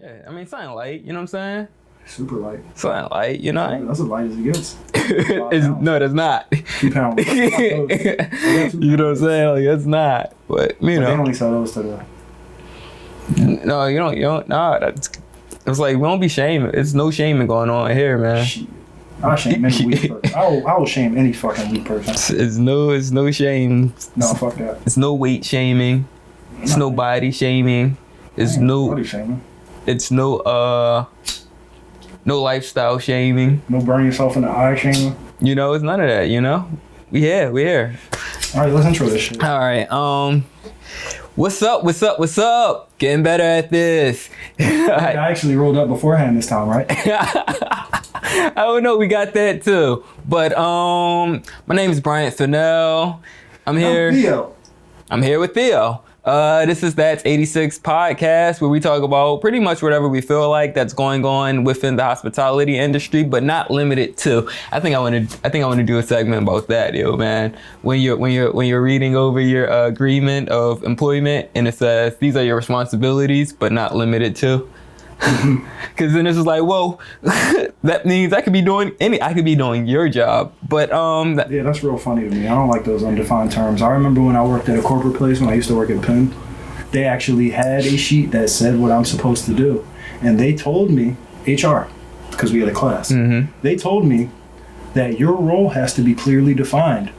Yeah, I mean, something light, you know what I'm saying? Super light. Something light, you know? That's as light as it gets. No, that's not. 2 pounds. You know what I'm saying? Like, it's not. But, you know. They only sell those to the... No, you don't, nah, it's like, we don't be shaming. It's no shaming going on here, man. Shit. I'll shame any weak person. I will shame any fucking weak person. It's no shame. No, fuck that. It's no weight shaming. It's no body shaming. It's body shaming. It's no lifestyle shaming. No burn yourself in the eye shaming. You know, it's none of that, you know? We here. All right, let's intro this shit. All right, what's up? Getting better at this. I actually rolled up beforehand this time, right? I don't know, we got that too. But my name is Bryant Fennell. I'm here. Theo. I'm here with Theo. This is That's 86'd podcast, where we talk about pretty much whatever we feel like that's going on within the hospitality industry, but not limited to. I think I want to do a segment about that, yo, man. When you're reading over your agreement of employment and it says these are your responsibilities, but not limited to. Because then it's just like, whoa, that means I could be doing your job. But yeah, that's real funny to me. I don't like those undefined terms. I remember when I worked at a corporate place, when I used to work at Penn, they actually had a sheet that said what I'm supposed to do. And they told me, HR, because we had a class, they told me that your role has to be clearly defined.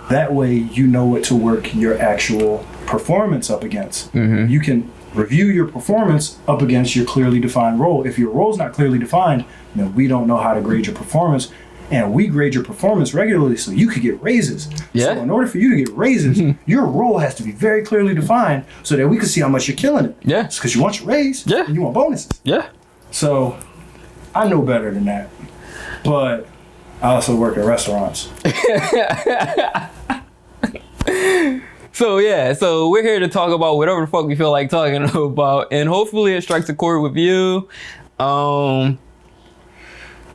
That way you know what to work your actual performance up against. You can review your performance up against your clearly defined role. If your role's not clearly defined, then we don't know how to grade your performance. And we grade your performance regularly so you could get raises. Yeah. So in order for you to get raises, your role has to be very clearly defined so that we can see how much you're killing it. Yeah. It's because you want your raise. Yeah. And you want bonuses. Yeah. So I know better than that. But I also work at restaurants. So yeah, so we're here to talk about whatever the fuck we feel like talking about, and hopefully it strikes a chord with you. Yeah,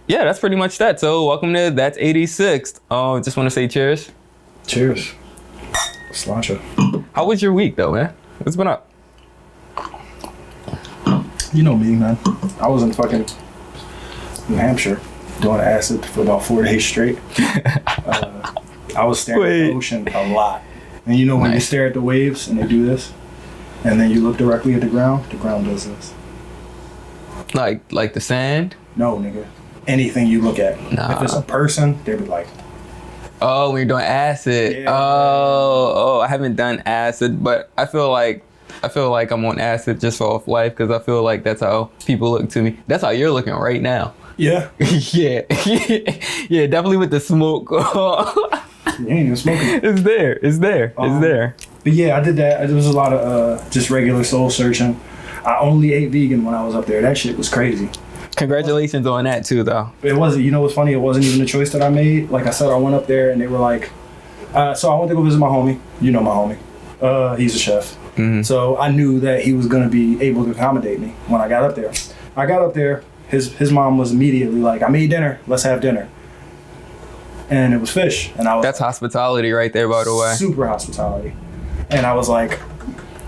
that's pretty much that. So welcome to That's 86'd. Just want to say cheers. Cheers. Sláinte. How was your week though, man? What's been up? You know me, man. I was in fucking New Hampshire doing acid for about 4 days straight. I was staring at the ocean a lot. And you know when you stare at the waves and they do this, and then you look directly at the ground does this. Like the sand? No, nigga. Anything you look at. Nah. If it's a person, they be like... Oh, when you're doing acid. Yeah. Oh, I haven't done acid, but I feel like I'm on acid just for off life, because I feel like that's how people look to me. That's how you're looking right now. Yeah. Yeah. Yeah, definitely with the smoke. You ain't even smoking. It's there. But yeah, I did that. There was a lot of just regular soul searching. I only ate vegan when I was up there. That shit was crazy. Congratulations on that too, though. It wasn't, you know what's funny? It wasn't even a choice that I made. Like I said, I went up there and they were like, so I went to go visit my homie. You know my homie. He's a chef. So I knew that he was going to be able to accommodate me when I got up there. I got up there. His mom was immediately like, I made dinner. Let's have dinner. And it was fish. And I was... That's hospitality right there, by the way. Super hospitality. And I was like,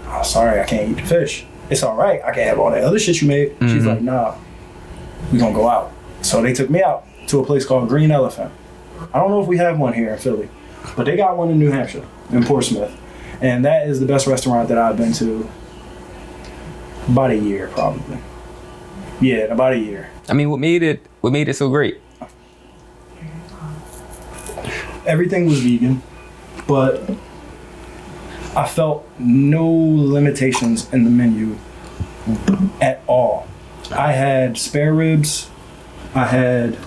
oh, sorry, I can't eat the fish. It's all right. I can have all that other shit you made. She's like, nah, we gonna go out. So they took me out to a place called Green Elephant. I don't know if we have one here in Philly, but they got one in New Hampshire, in Portsmouth. And that is the best restaurant that I've been to about a year, probably. Yeah, about a year. I mean, what made it so great? Everything was vegan, but I felt no limitations in the menu at all. I had spare ribs, I had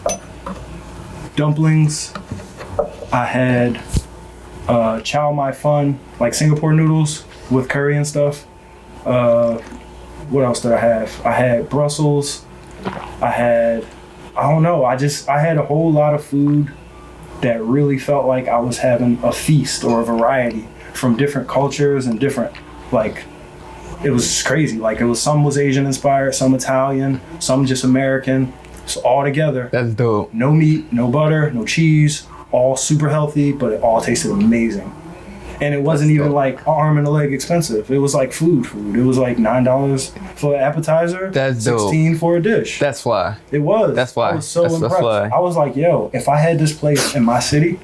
dumplings, I had chow mai fun, like Singapore noodles with curry and stuff. What else did I have? I had Brussels, I had a whole lot of food that really felt like I was having a feast or a variety from different cultures and different, like, it was crazy. Like, some was Asian inspired, some Italian, some just American. So all together. That's dope. No meat, no butter, no cheese, all super healthy, but it all tasted amazing. And it wasn't even like an arm and a leg expensive. It was like food. It was like $9 for an appetizer. That's dope. 16 for a dish. That's fly. It was. That's fly. I was so That's impressed. fly. I was like, yo, if I had this place in my city,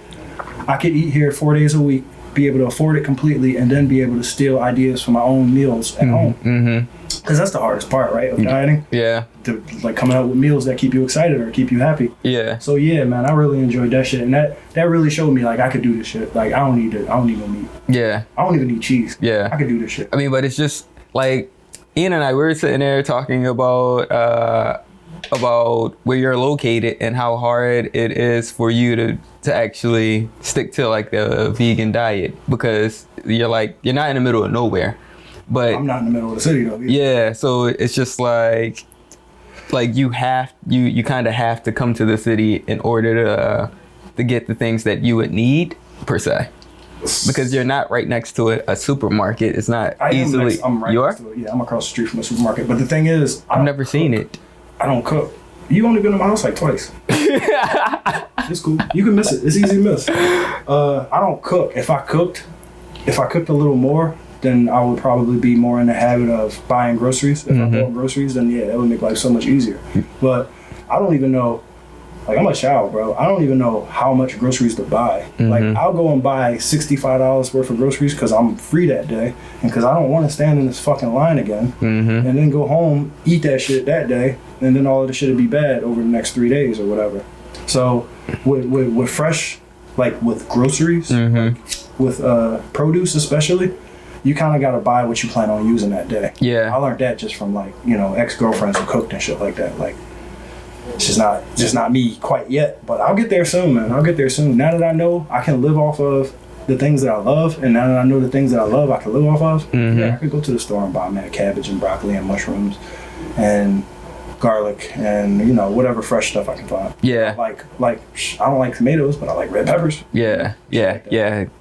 I could eat here 4 days a week, be able to afford it completely, and then be able to steal ideas for my own meals at home. Because that's the hardest part, right, of dieting. Yeah. To like coming up with meals that keep you excited or keep you happy. Yeah. So yeah, man, I really enjoyed that shit, and that really showed me like I could do this shit. Like I don't need no meat. Yeah. I don't even need cheese. Yeah. I could do this shit. I mean, but it's just like Ian and I, we were sitting there talking about where you're located and how hard it is for you to actually stick to like the vegan diet, because you're not in the middle of nowhere. But I'm not in the middle of the city though. Yeah, so it's just like you kind of have to come to the city in order to get the things that you would need per se, because you're not right next to a supermarket. It's not easily. I'm right you next are? to it. Yeah, I'm across the street from a supermarket. But the thing is, I've never seen it. I don't cook. You only been to my house like twice. It's cool. You can miss it. It's easy to miss. I don't cook. If I cooked a little more, then I would probably be more in the habit of buying groceries. If I bought groceries, then yeah, that would make life so much easier. But I don't even know. Like, I'm a child, bro. I don't even know how much groceries to buy. Like, I'll go and buy $65 worth of groceries because I'm free that day and because I don't want to stand in this fucking line again. And then go home, eat that shit that day, and then all of the shit would be bad over the next 3 days or whatever. So, with fresh, like with groceries, with produce especially, you kind of got to buy what you plan on using that day. Yeah. I learned that just from like, ex-girlfriends who cooked and shit like that. Like, it's just not me quite yet, but I'll get there soon, man. I'll get there soon. Now that I know I can live off of the things that I love, and now that I know the things that I love I can live off of, yeah, I could go to the store and buy cabbage and broccoli and mushrooms and garlic and whatever fresh stuff I can find. Yeah. Like I don't like tomatoes, but I like red peppers. Yeah.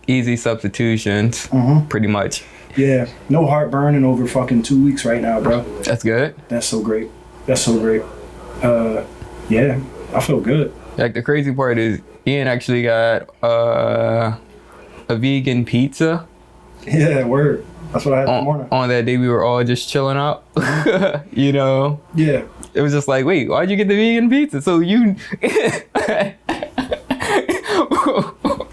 Easy substitutions, pretty much. Yeah. No heartburn in over fucking 2 weeks right now, bro. That's good. That's so great. Yeah, I feel good. Like, the crazy part is Ian actually got a vegan pizza. Yeah, word. That's what I had this morning. On that day we were all just chilling out. Yeah. It was just like, wait, why'd you get the vegan pizza? So you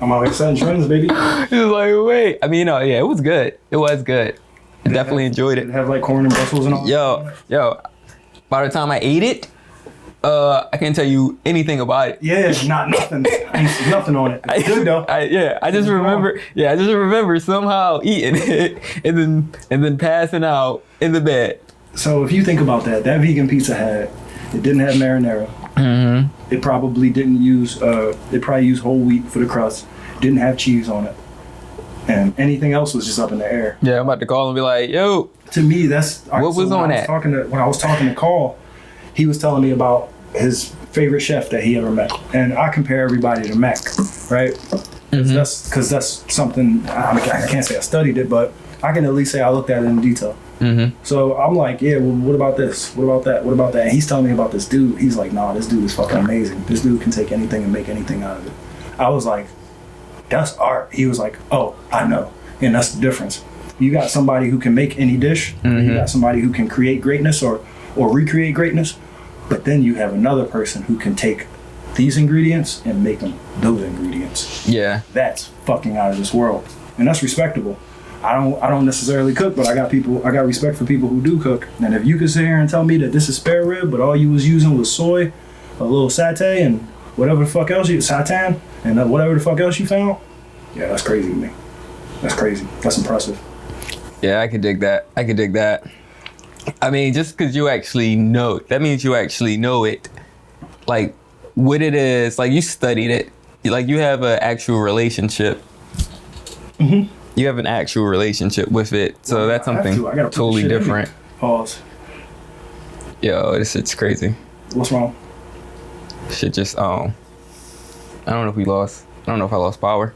I'm out here setting trends, baby. It was like, wait. I mean, yeah, it was good. It was good. I definitely enjoyed it. Did it have like corn and Brussels and all? Yo. By the time I ate it, I can't tell you anything about it. Yeah, nothing. I ain't see nothing on it. It's good though. I just remember somehow eating it and then passing out in the bed. So if you think about that vegan pizza it didn't have marinara. It probably didn't use it probably used whole wheat for the crust. Didn't have cheese on it. And anything else was just up in the air. Yeah, I'm about to call and be like, yo. To me, that's what was on that. When I was talking to Carl, he was telling me about his favorite chef that he ever met, and I compare everybody to Mac, right? Because that's something I can't say I studied it, but I can at least say I looked at it in detail. So I'm like, yeah, well, what about this? What about that? What about that? And he's telling me about this dude. He's like, nah, this dude is fucking amazing. This dude can take anything and make anything out of it. I was like, that's art. He was like, oh, I know, and that's the difference. You got somebody who can make any dish. You got somebody who can create greatness or recreate greatness. But then you have another person who can take these ingredients and make them those ingredients. Yeah. That's fucking out of this world. And that's respectable. I don't necessarily cook, but I got respect for people who do cook. And if you could sit here and tell me that this is spare rib, but all you was using was soy, a little satay, and whatever the fuck else seitan, and whatever the fuck else you found, yeah, that's crazy to me. That's crazy. That's impressive. Yeah, I could dig that. I mean, just because you actually know, that means you actually know it, like what it is. Like, you studied it. Like, you have an actual relationship. You have an actual relationship with it. So that's something totally different. Pause. Yo, this shit's crazy. What's wrong? Shit just, I don't know if we lost. I don't know if I lost power.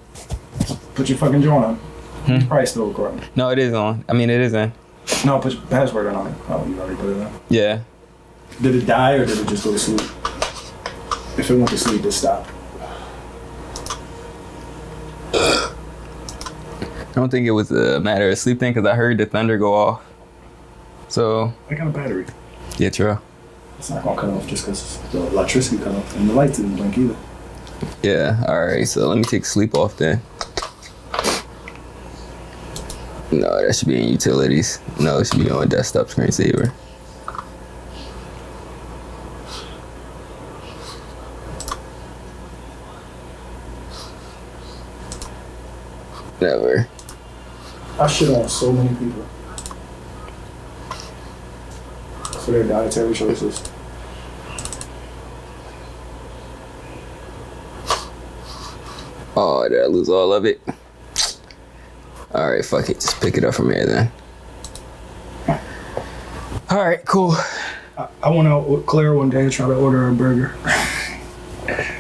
Put your fucking joint on. It's probably still recording. No, it is on. I mean, it is in. No, put your password on it. Oh, you already put it in. Yeah. Did it die or did it just go to sleep? If it went to sleep, it stopped. I don't think it was a matter of sleep thing because I heard the thunder go off. So. I got a battery. Yeah, true. It's not gonna cut off just because the electricity cut off and the lights didn't blink either. Yeah, alright, so let me take sleep off then. No, that should be in utilities. No, it should be on desktop screensaver. Never. I shit on so many people for their dietary choices. Oh, did I lose all of it? Alright, fuck it. Just pick it up from here then. Alright, cool. I went out with Claire one day to try to order a burger.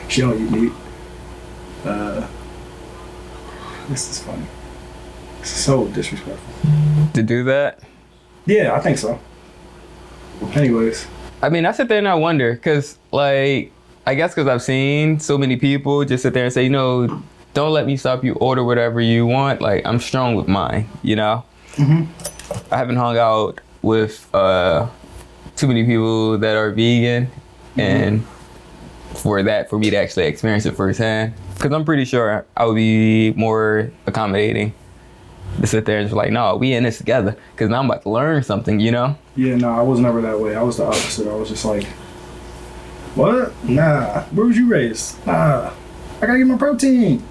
She don't eat meat. This is funny. It's so disrespectful. To do that? Yeah, I think so. Anyways. I mean, I sit there and I wonder, because, like, I guess because I've seen so many people just sit there and say, don't let me stop you, order whatever you want. Like, I'm strong with mine, Mm-hmm. I haven't hung out with too many people that are vegan, and for me to actually experience it firsthand, because I'm pretty sure I would be more accommodating to sit there and just like, no, we in this together, because now I'm about to learn something, Yeah, no, I was never that way. I was the opposite. I was just like, what? Nah. Where was you raised? Nah. I gotta get my protein.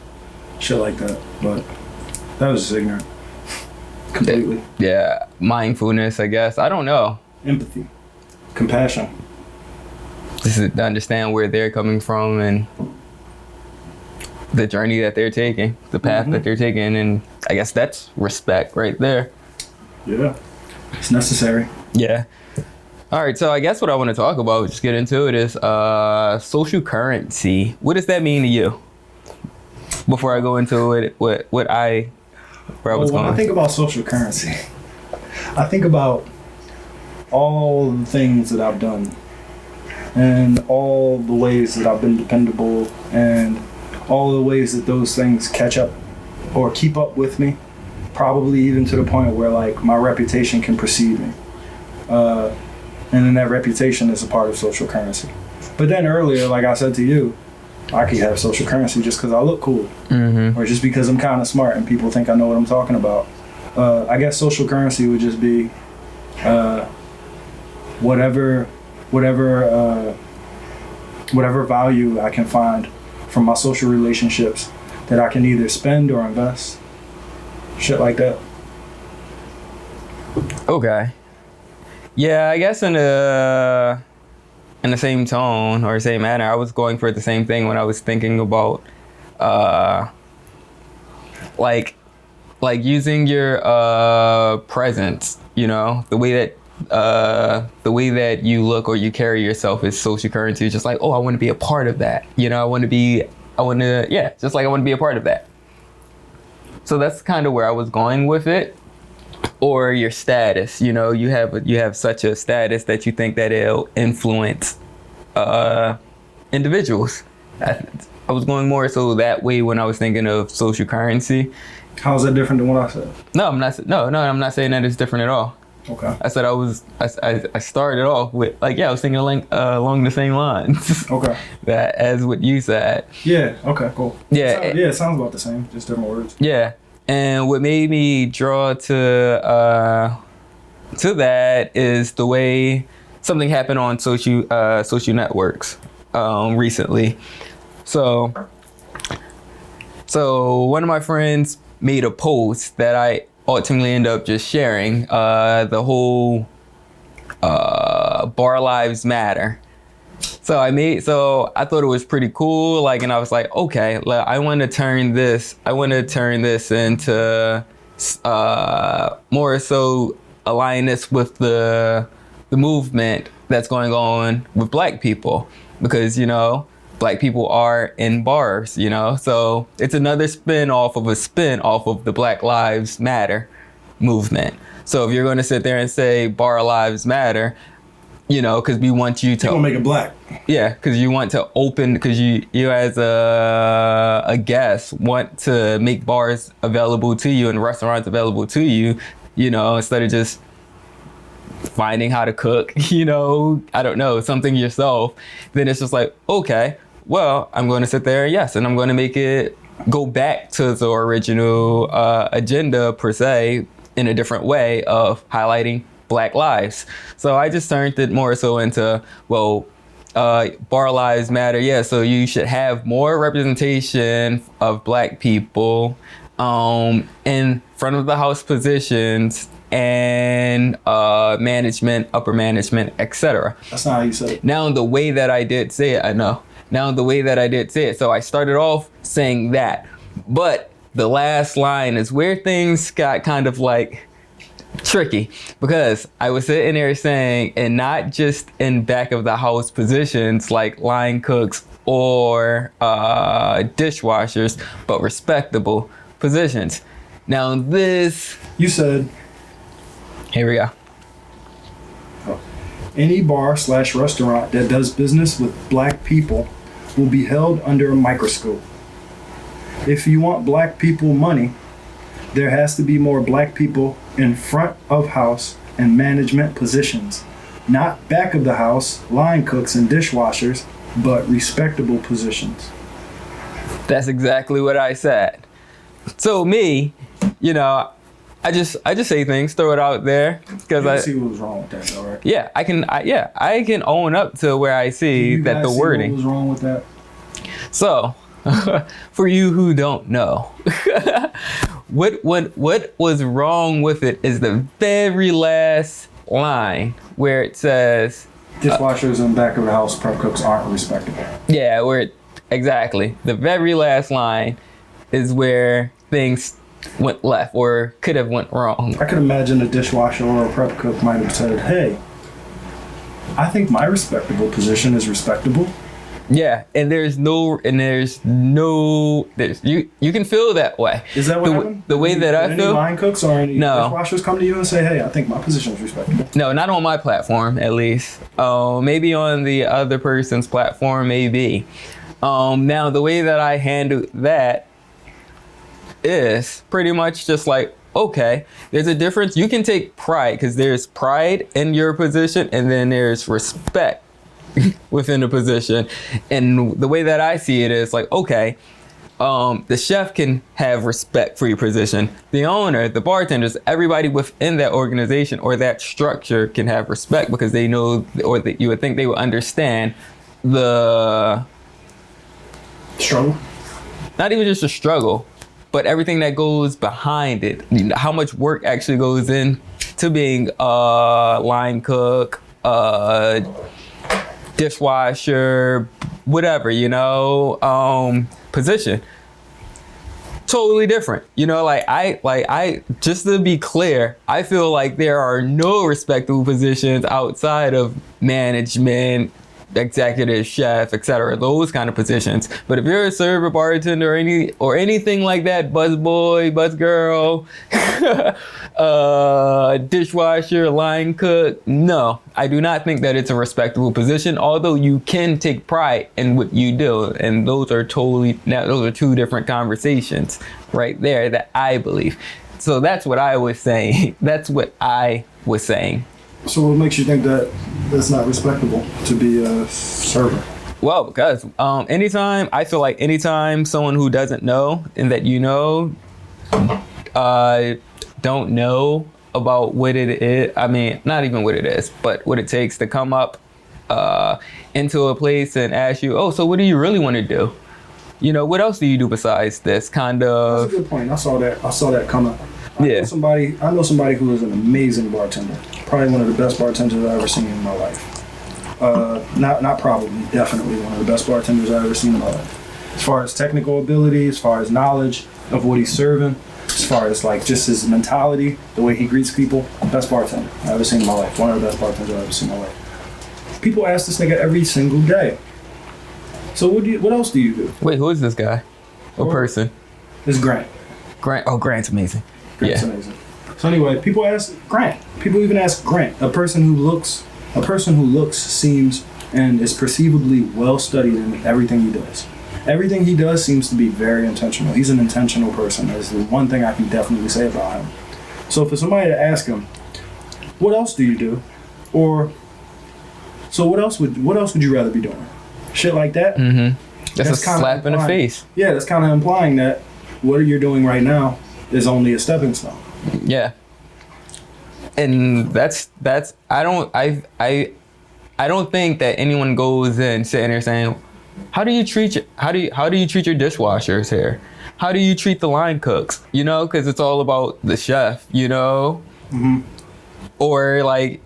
Shit like that. But that was just ignorant. Completely. Yeah, mindfulness, I guess. I don't know. Empathy. Compassion. Just to understand where they're coming from and the journey that they're taking, the path that they're taking, and I guess that's respect right there. Yeah. It's necessary. Yeah. All right, so I guess what I want to talk about, just get into it, is social currency. What does that mean to you? Before I go into it, where I was going. When I think about social currency, I think about all the things that I've done and all the ways that I've been dependable and all the ways that those things catch up or keep up with me, probably even to the point where like my reputation can precede me. And then that reputation is a part of social currency. But then earlier, like I said to you, I could have social currency just because I look cool, or just because I'm kind of smart and people think I know what I'm talking about. I guess social currency would just be whatever value I can find from my social relationships that I can either spend or invest. Shit like that. Okay. Yeah, I guess in the same tone or same manner, I was going for the same thing when I was thinking about like using your presence, the way that you look or you carry yourself is social currency. It's just like, oh, I want to be a part of that. I want to be a part of that. So that's kind of where I was going with it. Or your status, you have such a status that you think that it'll influence individuals. I was going more so that way when I was thinking of social currency. How is that different than what I said? No, I'm not. No, I'm not saying that it's different at all. Okay. I said I started off with I was thinking along the same lines. Okay. That as what you said. Yeah. Okay. Cool. Yeah. It sounds about the same, just different words. Yeah. And what made me draw to that is the way something happened on social networks recently. So one of my friends made a post that I ultimately ended up just sharing, the whole Bar Lives Matter. So I thought it was pretty cool, and I was like, okay, I want to turn this into more so align this with the movement that's going on with Black people, because Black people are in bars, so it's another spin off of the Black Lives Matter movement. So if you're going to sit there and say Bar Lives Matter, you know, because we want you to. We'll make it black. Yeah, because you want to open, because you as a guest want to make bars available to you and restaurants available to you, you know, instead of just finding how to cook, you know, I don't know, something yourself. Then it's just like, okay, well, I'm going to sit there, yes, and I'm going to make it go back to the original agenda per se in a different way of highlighting Black lives. So I just turned it more so into, well, bar lives matter. Yeah, so you should have more representation of Black people in front of the house positions and management, upper management, etc. That's not how you said it. Now, the way that I did say it, I know. Now, the way that I did say it, so I started off saying that, but the last line is where things got kind of like tricky, because I was sitting there saying, and not just in back of the house positions like line cooks or dishwashers, but respectable positions. Now this, you said, here we go. Any bar/restaurant that does business with Black people will be held under a microscope. If you want Black people money, there has to be more Black people in front of house and management positions. Not back of the house, line cooks and dishwashers, but respectable positions. That's exactly what I said. So me, you know, I just say things, throw it out there, because I see what was wrong with that, though, right? Yeah, I can own up to where I see that the wording. What was wrong with that? So, for you who don't know, what was wrong with it is the very last line where it says dishwashers and back of the house prep cooks aren't respectable. Yeah, exactly. The very last line is where things went left or could have went wrong. I could imagine a dishwasher or a prep cook might have said, hey, I think my respectable position is respectable. Yeah, and you can feel that way. Is that what happened? The way that I feel? Any line cooks or any dishwashers come to you and say, hey, I think my position is respectable? No, not on my platform, at least. Maybe on the other person's platform, maybe. Now, the way that I handle that is pretty much just like, okay, there's a difference. You can take pride, because there's pride in your position, and then there's respect within the position. And the way that I see it is like, okay, the chef can have respect for your position. The owner, the bartenders, everybody within that organization or that structure can have respect, because they know, or that you would think they would understand the struggle. Not even just a struggle, but everything that goes behind it. How much work actually goes in to being a line cook, dishwasher, whatever, you know, position. Totally different. You know, I just to be clear, I feel like there are no respectable positions outside of management, executive, chef, etc., those kind of positions. But if you're a server, bartender, or anything like that, busboy, busgirl, dishwasher, line cook, no, I do not think that it's a respectable position, although you can take pride in what you do, and those are two different conversations right there that I believe. So that's what I was saying. So what makes you think that that's not respectable to be a server? Well, because I feel like anytime someone who doesn't know and that you know don't know about what it is, I mean, not even what it is, but what it takes to come up into a place and ask you, oh, so what do you really want to do? You know, what else do you do besides this kind of? That's a good point. I saw that come up. I know somebody who is an amazing bartender. Probably one of the best bartenders I've ever seen in my life. Definitely one of the best bartenders I've ever seen in my life. As far as technical ability, as far as knowledge of what he's serving, as far as like just his mentality, the way he greets people, best bartender I've ever seen in my life. One of the best bartenders I've ever seen in my life. People ask this nigga every single day. So what else do you do? Wait, who is this guy? What person? It's Grant. Grant. Oh, Grant's amazing. Grant's amazing. So anyway, people ask Grant. People even ask Grant, a person who looks A person who looks, seems, and is perceivably well studied in everything he does. Everything he does seems to be very intentional. He's an intentional person. That's the one thing I can definitely say about him. So for somebody to ask him, what else do you do? Or, so what else would you rather be doing? Shit like that? Mm-hmm. That's a slap in the face. Yeah, that's kind of implying that what you're doing right now is only a stepping stone. Yeah. And that's I don't think that anyone goes in sitting there saying, how do you treat your dishwashers here? How do you treat the line cooks? You know, because it's all about the chef, you know? Mm-hmm. Or like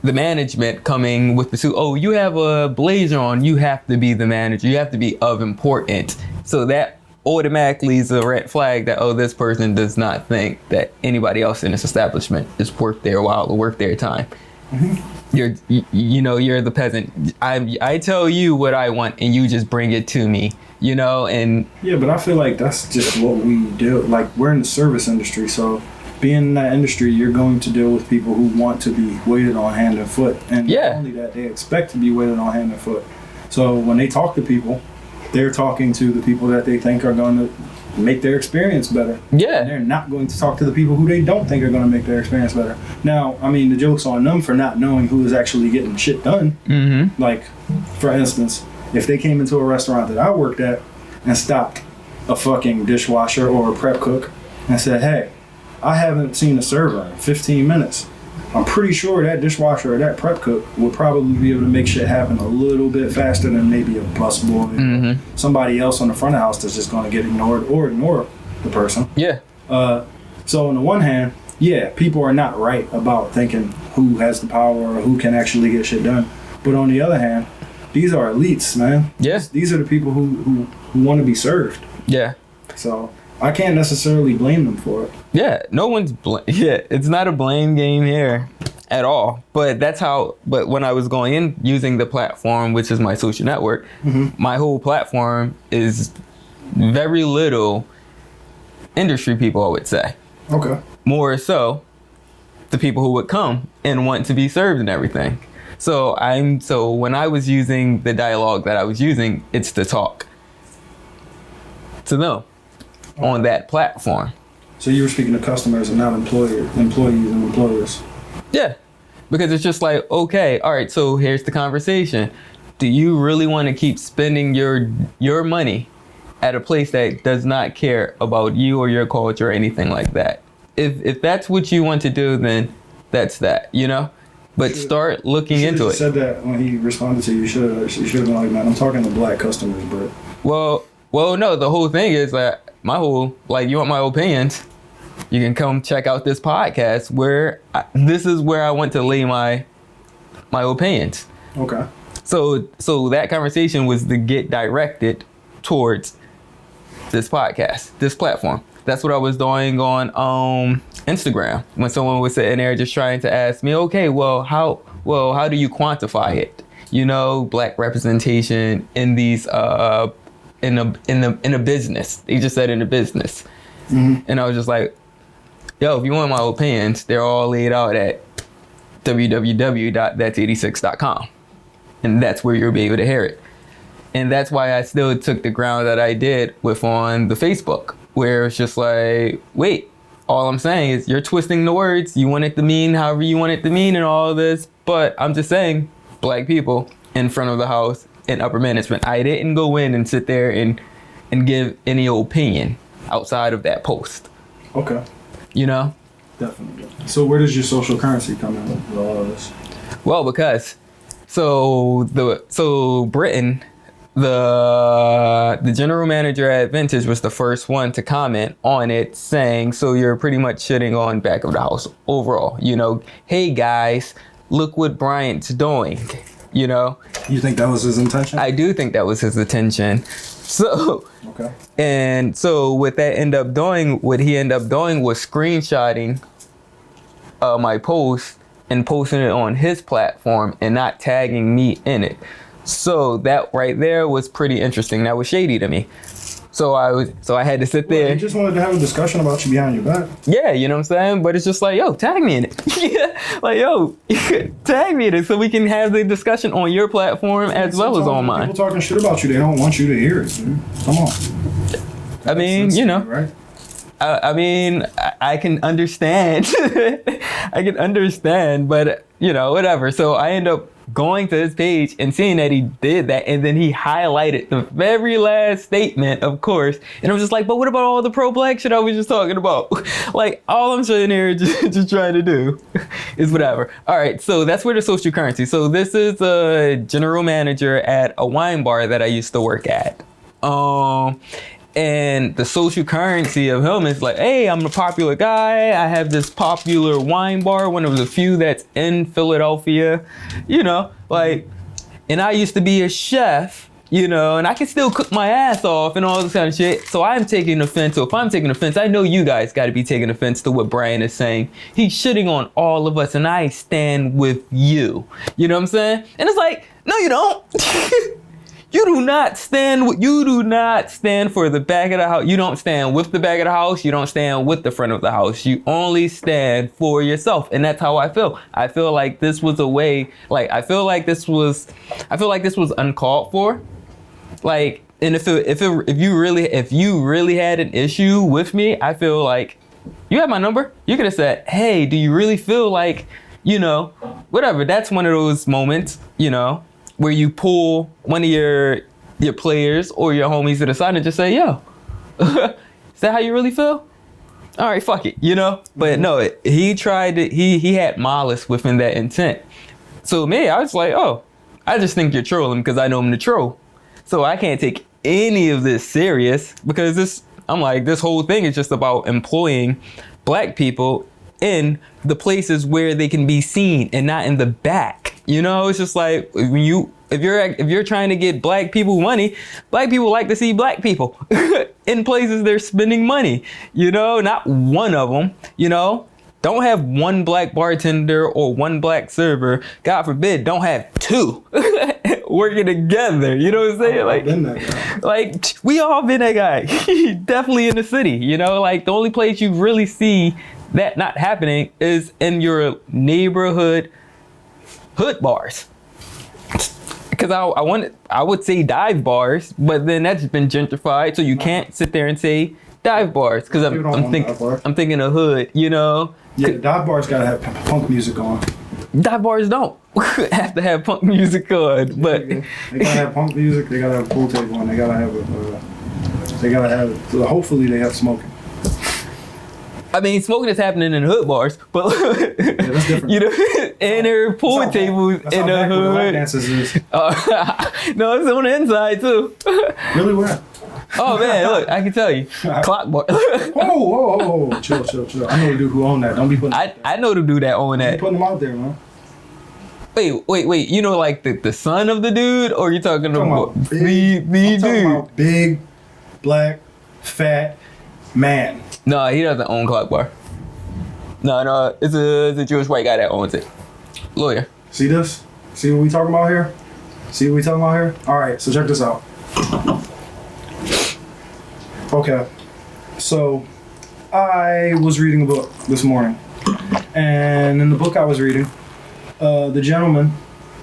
the management coming with the suit. Oh, you have a blazer on. You have to be the manager. You have to be of importance. So that automatically is a red flag that, oh, this person does not think that anybody else in this establishment is worth their while or worth their time. Mm-hmm. You're the peasant. I tell you what I want and you just bring it to me, you know, and yeah, but I feel like that's just what we do. Like, we're in the service industry, so being in that industry, you're going to deal with people who want to be waited on hand and foot, and not only that, they expect to be waited on hand and foot. So when they talk to people, they're talking to the people that they think are going to make their experience better. Yeah. And they're not going to talk to the people who they don't think are going to make their experience better. Now, I mean, the joke's on them for not knowing who is actually getting shit done. Mm-hmm. Like, for instance, if they came into a restaurant that I worked at and stopped a fucking dishwasher or a prep cook and said, hey, I haven't seen a server in 15 minutes. I'm pretty sure that dishwasher or that prep cook would probably be able to make shit happen a little bit faster than maybe a busboy or somebody else on the front of the house that's just going to get ignored or ignore the person. Yeah. So on the one hand, yeah, people are not right about thinking who has the power or who can actually get shit done. But on the other hand, these are elites, man. Yeah. These are the people who want to be served. Yeah. So I can't necessarily blame them for it. Yeah, no one's it's not a blame game here at all. But when I was going in using the platform, which is my social network, my whole platform is very little industry people, I would say. Okay. More so the people who would come and want to be served and everything. So when I was using the dialogue that I was using, it's to talk to them on that platform. So you were speaking to customers and not employees and employers. Yeah, because it's just like, okay, all right, so here's the conversation. Do you really want to keep spending your money at a place that does not care about you or your culture or anything like that? If that's what you want to do, then that's that, you know? But start looking into it. You said that when he responded to you. You should have been like, man, I'm talking to black customers, bro. Well, no, the whole thing is that you want my opinions, you can come check out this podcast where this is where I want to lay my opinions. Okay. So that conversation was to get directed towards this podcast, this platform. That's what I was doing on Instagram when someone was sitting there just trying to ask me, okay, how do you quantify it? You know, black representation in these in a business. They just said in a business. Mm-hmm. And I was just like, yo, if you want my opinions, they're all laid out at www.that's86.com. And that's where you'll be able to hear it. And that's why I still took the ground that I did with on the Facebook, where it's just like, wait, all I'm saying is you're twisting the words. You want it to mean however you want it to mean and all this. But I'm just saying, black people in front of the house in upper management. I didn't go in and sit there and give any opinion outside of that post. Okay. You know? Definitely. So where does your social currency come in with all of this? Well, because Britain, the general manager at Vintage was the first one to comment on it, saying, so you're pretty much shitting on back of the house overall. You know, hey guys, look what Bryant's doing. You know? You think that was his intention? I do think that was his intention. So, okay. And so what he ended up doing was screenshotting my post and posting it on his platform and not tagging me in it. So that right there was pretty interesting. That was shady to me. So I had to sit there. He just wanted to have a discussion about you behind your back. Yeah, you know what I'm saying? But it's just like, yo, tag me in it. Like, yo, tag me in it so we can have the discussion on your platform as well as on mine. People talking shit about you, they don't want you to hear it, dude. Come on. I mean, you know, right? I mean, I can understand. I can understand, but, you know, whatever. So I end up going to his page and seeing that he did that, and then he highlighted the very last statement, of course, and I was just like, but what about all the pro-black shit I was just talking about? Like, all I'm sitting here just trying to do is whatever. All right, so that's where the social currency. So this is a general manager at a wine bar that I used to work at. And the social currency of him is like, hey, I'm a popular guy. I have this popular wine bar, one of the few that's in Philadelphia, you know, like, and I used to be a chef, you know, and I can still cook my ass off and all this kind of shit. So I'm taking offense. So if I'm taking offense, I know you guys got to be taking offense to what Brian is saying. He's shitting on all of us, and I stand with you. You know what I'm saying? And it's like, no, you don't. You do not stand for the back of the house. You don't stand with the back of the house. You don't stand with the front of the house. You only stand for yourself. And that's how I feel. I feel like this was a way, like, I feel like this was uncalled for. Like, and if you really had an issue with me, I feel like you have my number. You could have said, hey, do you really feel like, you know, whatever. That's one of those moments, you know, where you pull one of your players or your homies to the side and just say, yo, is that how you really feel? All right, fuck it, you know? But no, he had malice within that intent. So me, I was like, oh, I just think you're trolling because I know I'm the troll. So I can't take any of this serious because I'm like, this whole thing is just about employing black people in the places where they can be seen and not in the back. You know, it's just like if you're trying to get black people money, black people like to see black people in places they're spending money. You know, not one of them. You know, don't have one black bartender or one black server. God forbid, don't have two working together. You know what I'm saying? I've been that guy. Like we all been that guy. Definitely in the city. You know, like the only place you really see that not happening is in your neighborhood hood bars. Because I would say dive bars, but then that's been gentrified, so you can't sit there and say dive bars. Because I'm thinking of hood, you know. Yeah, dive bars gotta have punk music on. Dive bars don't have to have punk music on, but they gotta have punk music. They gotta have a pool table on. They gotta have. Hopefully, they have smoking. I mean, smoking is happening in hood bars, but yeah, that's different. You know, and there are pool tables in the hood. No, it's on the inside too. Really, where? Oh man, look, I can tell you, clock bar. Whoa, chill. I know the dude who own that. Don't be putting. I know the dude that own that. Putting them out there, man. Wait. You know, like the son of the dude, or you talking about the dude? Talking about big, black, fat man. No, he doesn't own Clock Bar. No, it's a Jewish white guy that owns it. Lawyer. See this? See what we talking about here? All right, so check this out. Okay, so I was reading a book this morning, and in the book I was reading, the gentleman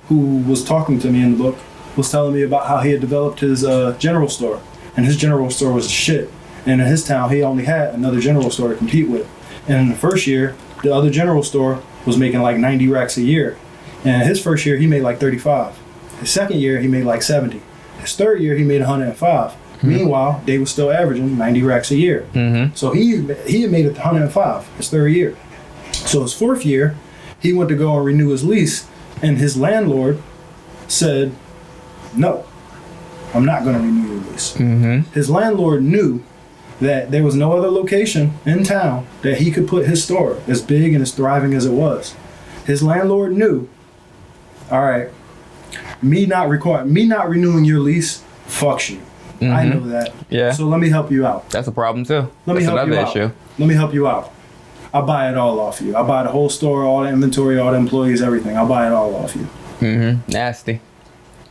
who was talking to me in the book was telling me about how he had developed his general store, and his general store was shit. And in his town, he only had another general store to compete with. And in the first year, the other general store was making like 90 racks a year. And his first year, he made like 35. His second year, he made like 70. His third year, he made 105. Mm-hmm. Meanwhile, they were still averaging 90 racks a year. Mm-hmm. So he had made it to 105 his third year. So his fourth year, he went to go and renew his lease. And his landlord said, no, I'm not going to renew your lease. Mm-hmm. His landlord knew that there was no other location in town that he could put his store as big and as thriving as it was. His landlord knew, all right, me not renewing your lease fucks you. Mm-hmm. I know that. Yeah. So let me help you out. That's a problem too. Let me help you out. I'll buy it all off you. I'll buy the whole store, all the inventory, all the employees, everything. I'll buy it all off you. Mm-hmm. Nasty.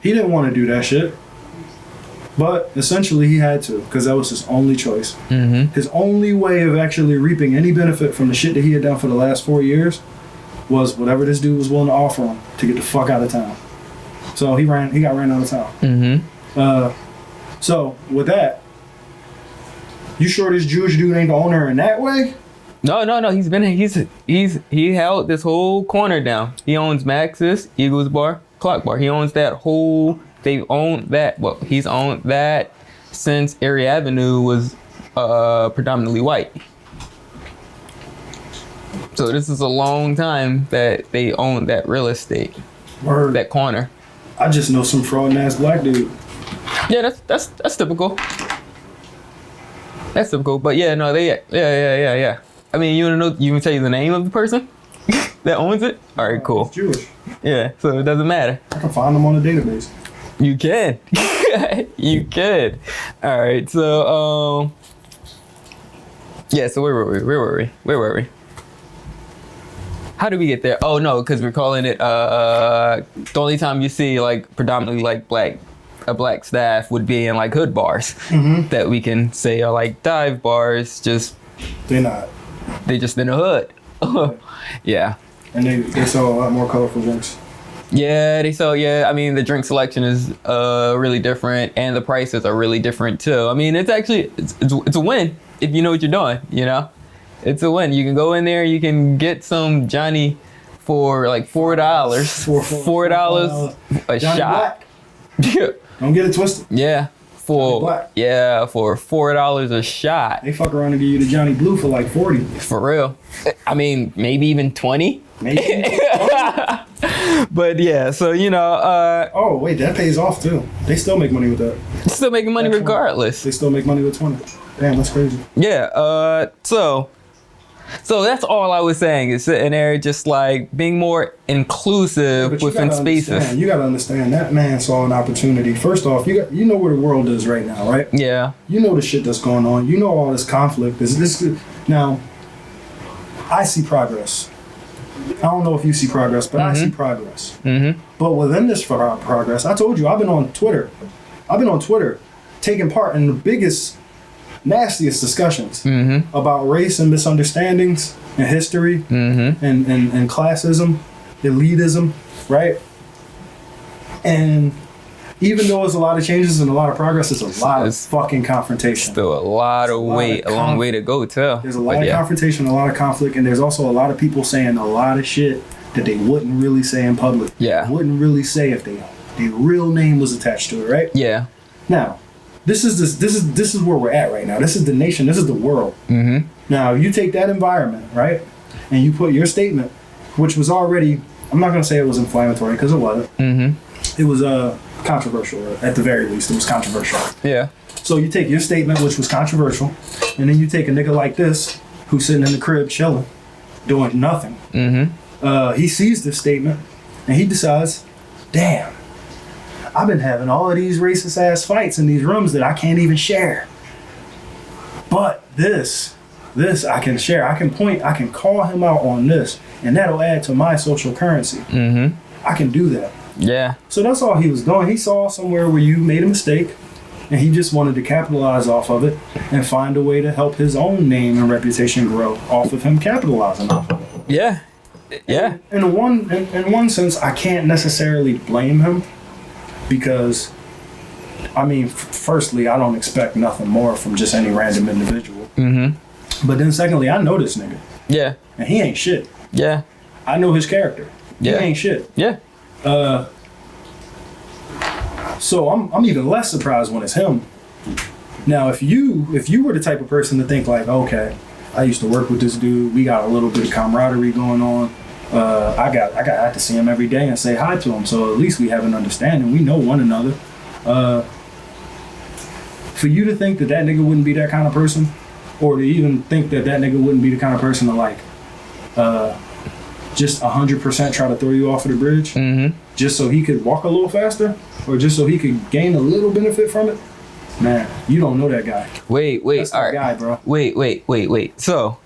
He didn't want to do that shit. But essentially, he had to, because that was his only choice. Mm-hmm. His only way of actually reaping any benefit from the shit that he had done for the last 4 years was whatever this dude was willing to offer him to get the fuck out of town. So he got ran out of town. Mm-hmm. So with that, you sure this Jewish dude ain't the owner in that way? No. He held this whole corner down. He owns Max's, Eagles Bar, Clock Bar. He owns that whole. They own that. Well, he's owned that since Erie Avenue was predominantly white. So this is a long time that they own that real estate, Word. that corner. I just know some fraud ass black dude. Yeah, that's typical. That's typical. But yeah, no, yeah. I mean, you wanna know? You can tell you the name of the person that owns it. All right, cool. He's Jewish. Yeah, so it doesn't matter. I can find him on the database. You can. You could. All right. So, yeah. So where were we? How did we get there? Oh no, because we're calling it. The only time you see like predominantly like black staff would be in like hood bars that we can say are like dive bars. Just They're not. they just in the hood. Yeah. And they sell a lot more colorful drinks. Yeah, I mean, the drink selection is really different, and the prices are really different too. I mean, it's actually it's a win if you know what you're doing. You know, it's a win. You can go in there, you can get some Johnny for like $4, $4 a Johnny shot. Black. Don't get it twisted. Yeah, Johnny Black. for $4 a shot. They fuck around and give you the Johnny Blue for like 40. For real. I mean, maybe even 20. Maybe. But yeah, so you know. Oh wait, that pays off too. They still make money with that. Still making money regardless. They still make money with 20. Damn, that's crazy. Yeah. So that's all I was saying is sitting there just like being more inclusive But you within gotta spaces. understand, you gotta understand that man saw an opportunity. First off, you know where the world is right now, right? Yeah. You know the shit that's going on. You know all this conflict. Now, I see progress. I don't know if you see progress, but I see progress. Mm-hmm. But within this progress, I told you, I've been on Twitter taking part in the biggest, nastiest discussions about race and misunderstandings and history and classism, elitism, right? And even though there's a lot of changes and a lot of progress, there's a lot of fucking confrontation. Still a lot of weight, a long way to go too. There's a lot of confrontation, a lot of conflict, and there's also a lot of people saying a lot of shit that they wouldn't really say in public. Yeah. Wouldn't really say if their real name was attached to it, right? Yeah. Now, this is where we're at right now. This is the nation. This is the world. Mm-hmm. Now, you take that environment, right, and you put your statement, which was already, I'm not gonna say it was inflammatory because it wasn't. Mm-hmm. It was controversial, at the very least. It was controversial. Yeah. So you take your statement, which was controversial, and then you take a nigga like this, who's sitting in the crib chilling, doing nothing. Mm-hmm. He sees this statement, and he decides, damn, I've been having all of these racist ass fights in these rooms that I can't even share. But this I can share. I can point, I can call him out on this, and that'll add to my social currency. Mm-hmm. I can do that. Yeah. So that's all he was doing. He saw somewhere where you made a mistake, and he just wanted to capitalize off of it and find a way to help his own name and reputation grow off of him capitalizing off of it. Yeah. Yeah. In one sense, I can't necessarily blame him because, I mean, firstly, I don't expect nothing more from just any random individual. Mm-hmm. But then secondly, I know this nigga. Yeah. And he ain't shit. Yeah. I know his character. Yeah. He ain't shit. Yeah. So I'm even less surprised when it's him. Now, if you were the type of person to think like, okay, I used to work with this dude, we got a little bit of camaraderie going on. I have to see him every day and say hi to him, so at least we have an understanding. We know one another. For you to think that nigga wouldn't be that kind of person, or to even think that nigga wouldn't be the kind of person to like, just 100% try to throw you off of the bridge, just so he could walk a little faster, or just so he could gain a little benefit from it. Man, you don't know that guy. Wait. That's All the right. guy, bro. Wait. So,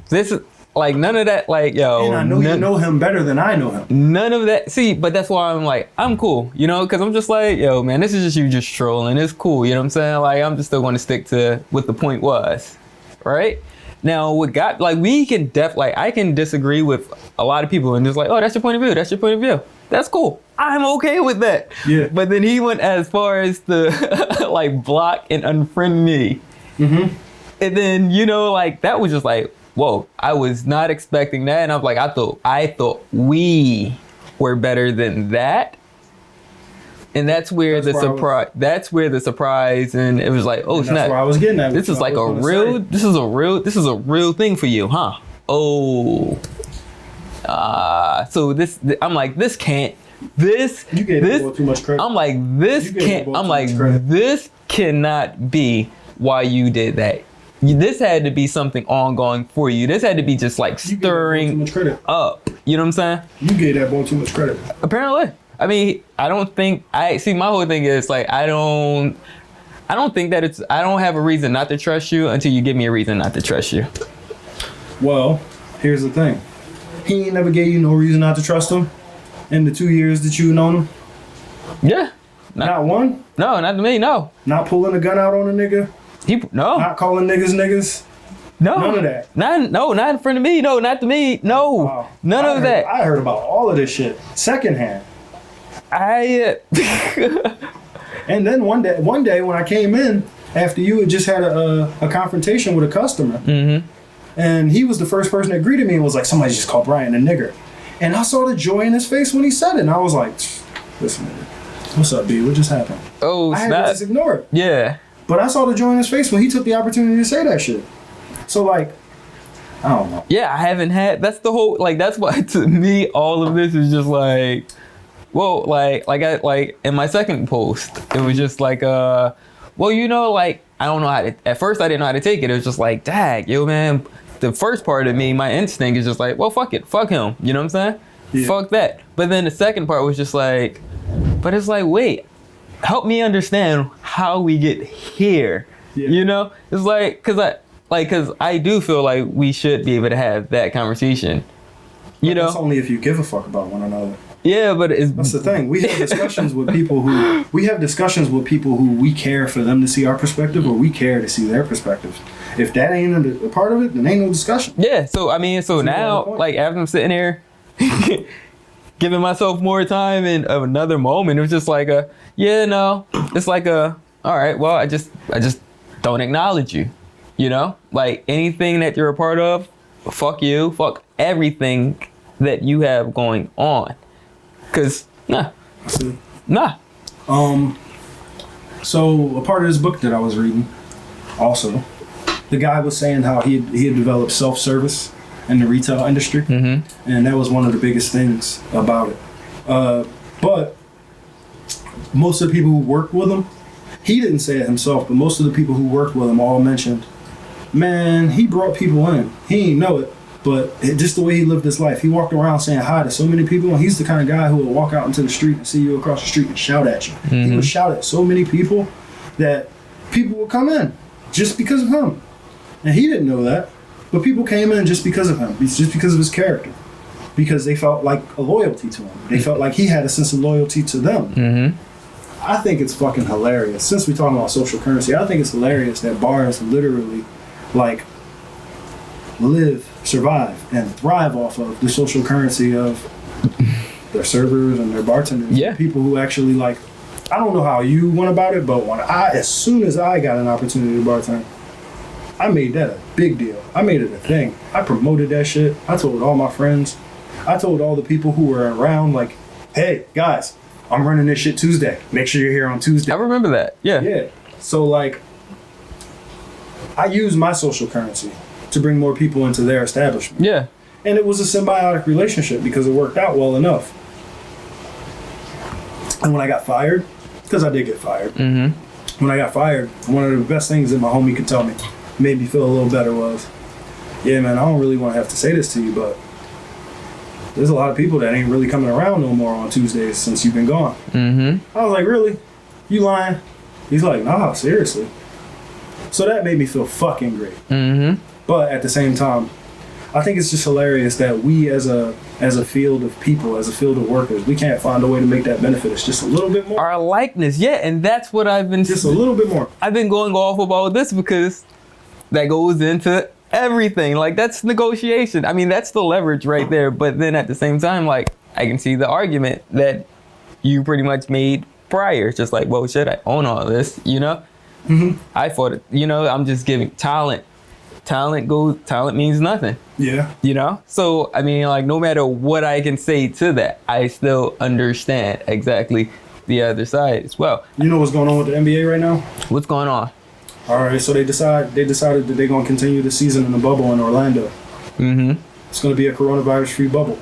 this is like none of that. Like, yo, And I know you know him better than I know him. none of that. See, but that's why I'm like, I'm cool, you know, because I'm just like, yo, man, this is just you just trolling. It's cool, you know what I'm saying? Like, I'm just still going to stick to what the point was, right? Now, what got like we can I can disagree with a lot of people and just like, oh, that's your point of view. That's your point of view. That's cool. I'm okay with that. Yeah. But then he went as far as to like block and unfriend me. Mm-hmm. And then, you know, like that was just like, whoa, I was not expecting that. And I was like, I thought we were better than that. And that's where the surprise and it was like, oh snap. That's where I was getting at. This is like this is a real thing for you, huh? Oh. So I'm like, this can't, this, you gave this, that boy too much credit. I'm like, this cannot be why you did that. This had to be something ongoing for you. This had to be just like stirring up. You know what I'm saying? You gave that boy too much credit. Apparently. I mean, I don't think, my whole thing is like, I don't think that I don't have a reason not to trust you until you give me a reason not to trust you. Well, here's the thing. He ain't never gave you no reason not to trust him in the 2 years that you've known him? Yeah. Not one? No, not to me, no. Not pulling a gun out on a nigga? No. Not calling niggas? No. None of that? Not in front of me. No, not to me. No. Wow. None of that. I heard about all of this shit secondhand. And then one day when I came in, after you had just had a confrontation with a customer, mm-hmm. and he was the first person that greeted me and was like, somebody just called Brian a nigger. And I saw the joy in his face when he said it. And I was like, listen, nigga, what's up, B? What just happened? Oh, I had to just ignore it. Yeah. But I saw the joy in his face when he took the opportunity to say that shit. So, like, I don't know. Yeah, I haven't had, that's the whole, like, that's why to me, all of this is just like, well, like in my second post, it was just like, well, you know, like, I don't know how to, at first I didn't know how to take it. It was just like, dag, yo, man, the first part of me, my instinct is just like, well, fuck it, fuck him. You know what I'm saying? Yeah. Fuck that. But then the second part was just like, but it's like, wait, help me understand how we get here. Yeah. You know? It's like, cause I do feel like we should be able to have that conversation. You know? That's only if you give a fuck about one another. Yeah, but that's the thing. We have discussions with people who we care for them to see our perspective, or we care to see their perspectives. If that ain't a part of it, then ain't no discussion. Yeah. So I mean, so now, like, after I'm sitting here, giving myself more time in another moment, it was just like it's like all right. Well, I just don't acknowledge you. You know, like anything that you're a part of, fuck you, fuck everything that you have going on. Cause nah. So a part of this book that I was reading, also, the guy was saying how he had developed self-service in the retail industry, mm-hmm. and that was one of the biggest things about it. But most of the people who worked with him, he didn't say it himself, but most of the people who worked with him all mentioned, man, he brought people in. He ain't know it. But just the way he lived his life, he walked around saying hi to so many people, and he's the kind of guy who would walk out into the street and see you across the street and shout at you. Mm-hmm. He would shout at so many people that people would come in just because of him. And he didn't know that, but people came in just because of him, just because of his character, because they felt like a loyalty to him. They felt like he had a sense of loyalty to them. Mm-hmm. I think it's fucking hilarious. Since we're talking about social currency, I think it's hilarious that bars literally, like, live, survive, and thrive off of the social currency of their servers and their bartenders. Yeah. People who actually, like, I don't know how you went about it, but as soon as I got an opportunity to bartend, I made that a big deal. I made it a thing. I promoted that shit. I told all my friends. I told all the people who were around, like, hey, guys, I'm running this shit Tuesday. Make sure you're here on Tuesday. I remember that. Yeah. Yeah. So, like, I use my social currency to bring more people into their establishment. Yeah. And it was a symbiotic relationship because it worked out well enough. And when I got fired, because I did get fired, mm-hmm. when I got fired, one of the best things that my homie could tell me, made me feel a little better, was, yeah, man, I don't really want to have to say this to you, but there's a lot of people that ain't really coming around no more on Tuesdays since you've been gone. Mm-hmm. I was like, really? You lying? He's like, nah, seriously. So that made me feel fucking great. Mm-hmm. But at the same time, I think it's just hilarious that we as a field of people, as a field of workers, we can't find a way to make that benefit. It's just a little bit more. Our likeness, yeah, and that's what I've been Just a little bit more. I've been going off about this because that goes into everything. Like, that's negotiation. I mean, that's the leverage right there. But then at the same time, like, I can see the argument that you pretty much made prior. It's just like, well, should I own all this? You know? Mm-hmm. I thought, I'm just giving talent. Talent means nothing. Yeah. You know? So, I mean, like, no matter what I can say to that, I still understand exactly the other side as well. You know what's going on with the NBA right now? What's going on? All right, so they decided that they're going to continue the season in the bubble in Orlando. Mm-hmm. It's going to be a coronavirus-free bubble,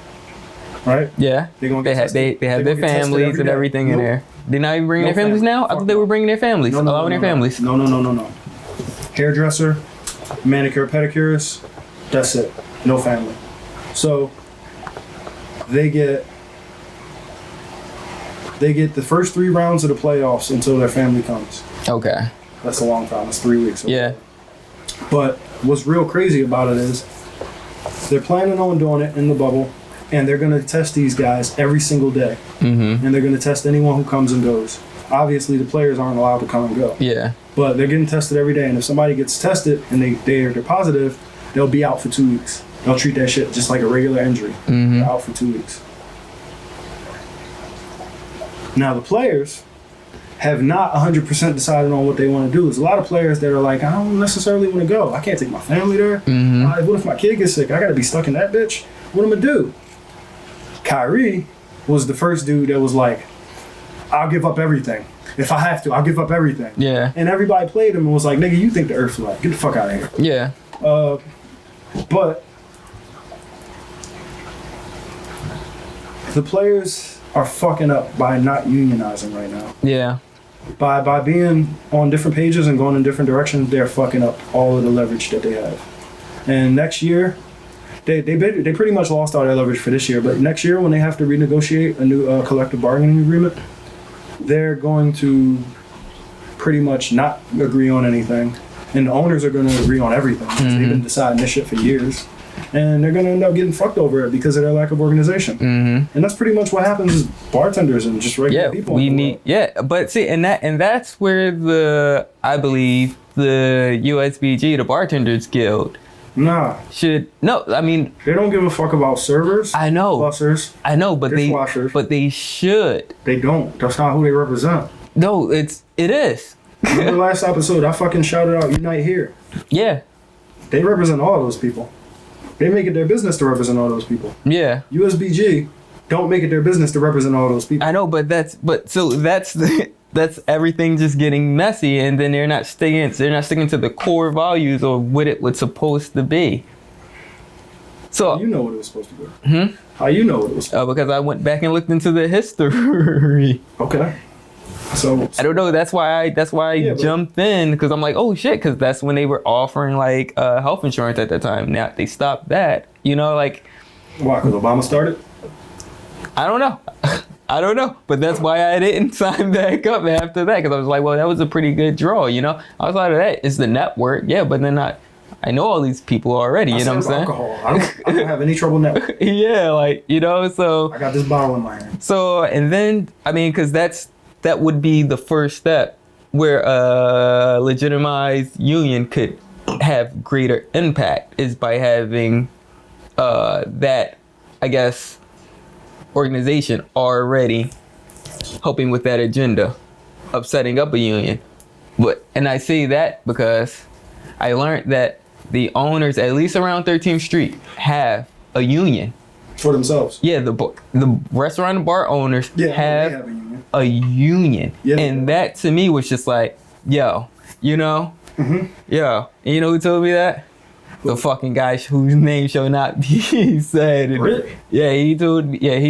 right? Yeah. They have their families and everything in there. They're not even bringing their families now? I thought they were bringing their families, allowing their families. No. Hairdresser, manicure, pedicurist, that's it. No family. So they get the first 3 rounds of the playoffs until their family comes. Okay. That's a long time. It's 3 weeks. Okay. Yeah. But what's real crazy about it is they're planning on doing it in the bubble, and they're going to test these guys every single day. Mm-hmm. And they're going to test anyone who comes and goes. Obviously, the players aren't allowed to come and go. Yeah. But they're getting tested every day, and if somebody gets tested and they're positive, they'll be out for 2 weeks. They'll treat that shit just like a regular injury. Mm-hmm. They're out for 2 weeks. Now, the players have not 100% decided on what they want to do. There's a lot of players that are like, I don't necessarily want to go. I can't take my family there. Mm-hmm. What if my kid gets sick? I got to be stuck in that bitch. What am I going to do? Kyrie was the first dude that was like, I'll give up everything. If I have to, I'll give up everything. Yeah. And everybody played him and was like, nigga, you think the earth's flat. Get the fuck out of here. Yeah. But the players are fucking up by not unionizing right now. Yeah. By being on different pages and going in different directions, they're fucking up all of the leverage that they have. And next year, they pretty much lost all their leverage for this year. But next year, when they have to renegotiate a new collective bargaining agreement, they're going to pretty much not agree on anything. And the owners are going to agree on everything. Because they've been deciding this shit for years. And they're going to end up getting fucked over it because of their lack of organization. Mm-hmm. And that's pretty much what happens as bartenders and just regular people. But see, and that's where I believe the USBG, the Bartenders Guild, they don't give a fuck about servers. I know. Bussers. I know, but they should. They don't. That's not who they represent. No, it is. Remember the last episode, I fucking shouted out Unite Here. Yeah. They represent all those people. They make it their business to represent all those people. Yeah. USBG don't make it their business to represent all those people. I know, but that's everything just getting messy, and then they're not sticking to the core values or what it was supposed to be. So you know what it was supposed to be. How you know what it was supposed to be? Because I went back and looked into the history. Okay. So I don't know. That's why I jumped in, because I'm like, oh shit, because that's when they were offering like health insurance at that time. Now they stopped that. Like. Why? Because Obama started? I don't know. But that's why I didn't sign back up after that, because I was like, well, that was a pretty good draw. Outside of that, it's the network. Yeah, but then I know all these people already. You know what I'm saying? Alcohol. I don't have any trouble networking. Yeah, so I got this bottle in my hand. So, and then because that would be the first step where a legitimized union could have greater impact, is by having that, I guess, organization already helping with that agenda of setting up a union. And I say that because I learned that the owners, at least around 13th Street, have a union. For themselves? Yeah, the restaurant and bar owners have a union. Yeah, and that to me was just like, yo, Mm-hmm. Yo. And you know who told me that? The fucking guy whose name shall not be said. Really? Yeah, he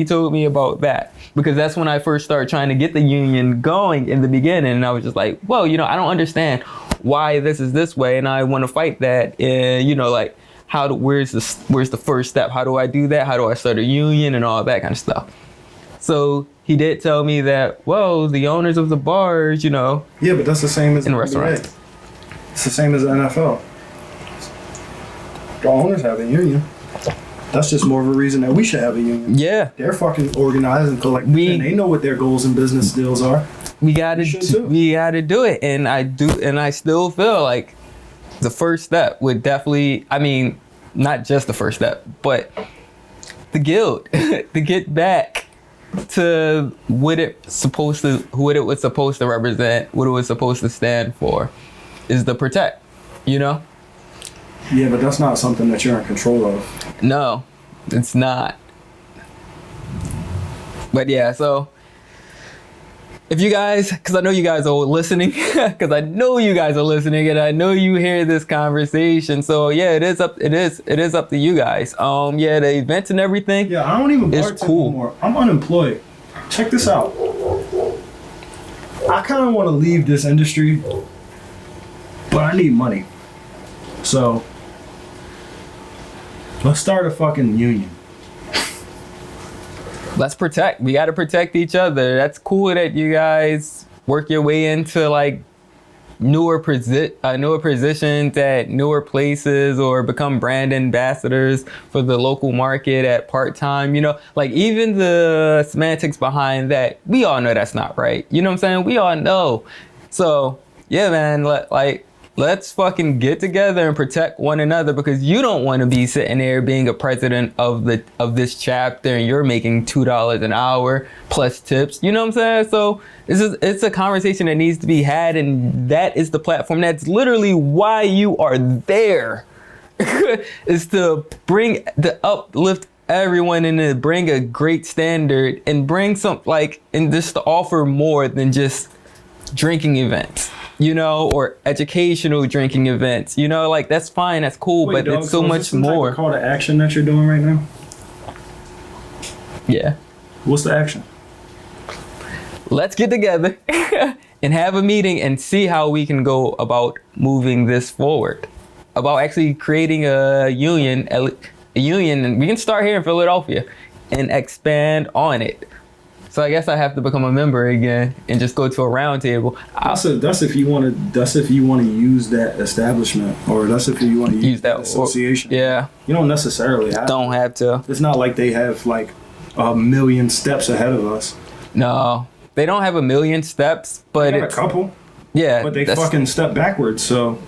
told me about that, because that's when I first started trying to get the union going in the beginning, and I was just like, well, I don't understand why this is this way, and I want to fight that. Like, where's the first step? How do I do that? How do I start a union and all that kind of stuff? So he did tell me that, well, the owners of the bars, Yeah, but that's the same as in restaurants. It's the same as the NFL. The owners have a union. That's just more of a reason that we should have a union. Yeah. They're fucking organized and collective, and they know what their goals and business deals are. We gotta do it, and I still feel like the first step would definitely, I mean, not just the first step, but the guild to get back to what it was supposed to represent, what it was supposed to stand for, is the protect, you know? Yeah, but that's not something that you're in control of. No, it's not. But yeah, so if you guys, because I know you guys are listening, because I know you guys are listening, and I know you hear this conversation. So yeah, it is up to you guys. Yeah, the events and everything. Yeah, I don't even bartend cool. anymore. I'm unemployed. Check this out. I kind of want to leave this industry, but I need money. So let's start a fucking union. Let's protect. We got to protect each other. That's cool that you guys work your way into like newer positions at newer places, or become brand ambassadors for the local market at part-time. You know, like even the semantics behind that, we all know that's not right. You know what I'm saying? We all know. So yeah, man, let's fucking get together and protect one another, because you don't want to be sitting there being a president of this chapter and you're making $2 an hour plus tips. You know what I'm saying? So it's a conversation that needs to be had, and that is the platform. That's literally why you are there, is to uplift everyone and to bring a great standard and bring and just to offer more than just drinking events, you know, or educational drinking events, you know, like that's fine, that's cool. Wait, but dog, it's so much more. Type of call to action that you're doing right now? Yeah. What's the action? Let's get together and have a meeting and see how we can go about moving this forward, about actually creating a union, and we can start here in Philadelphia and expand on it. So I guess I have to become a member again and just go to a round table. That's if you want to use that establishment, or that's if you want to use that association. Yeah. You don't necessarily have to. It's not like they have like a million steps ahead of us. No, they don't have a million steps, but it's a couple. Yeah. But they fucking step backwards. So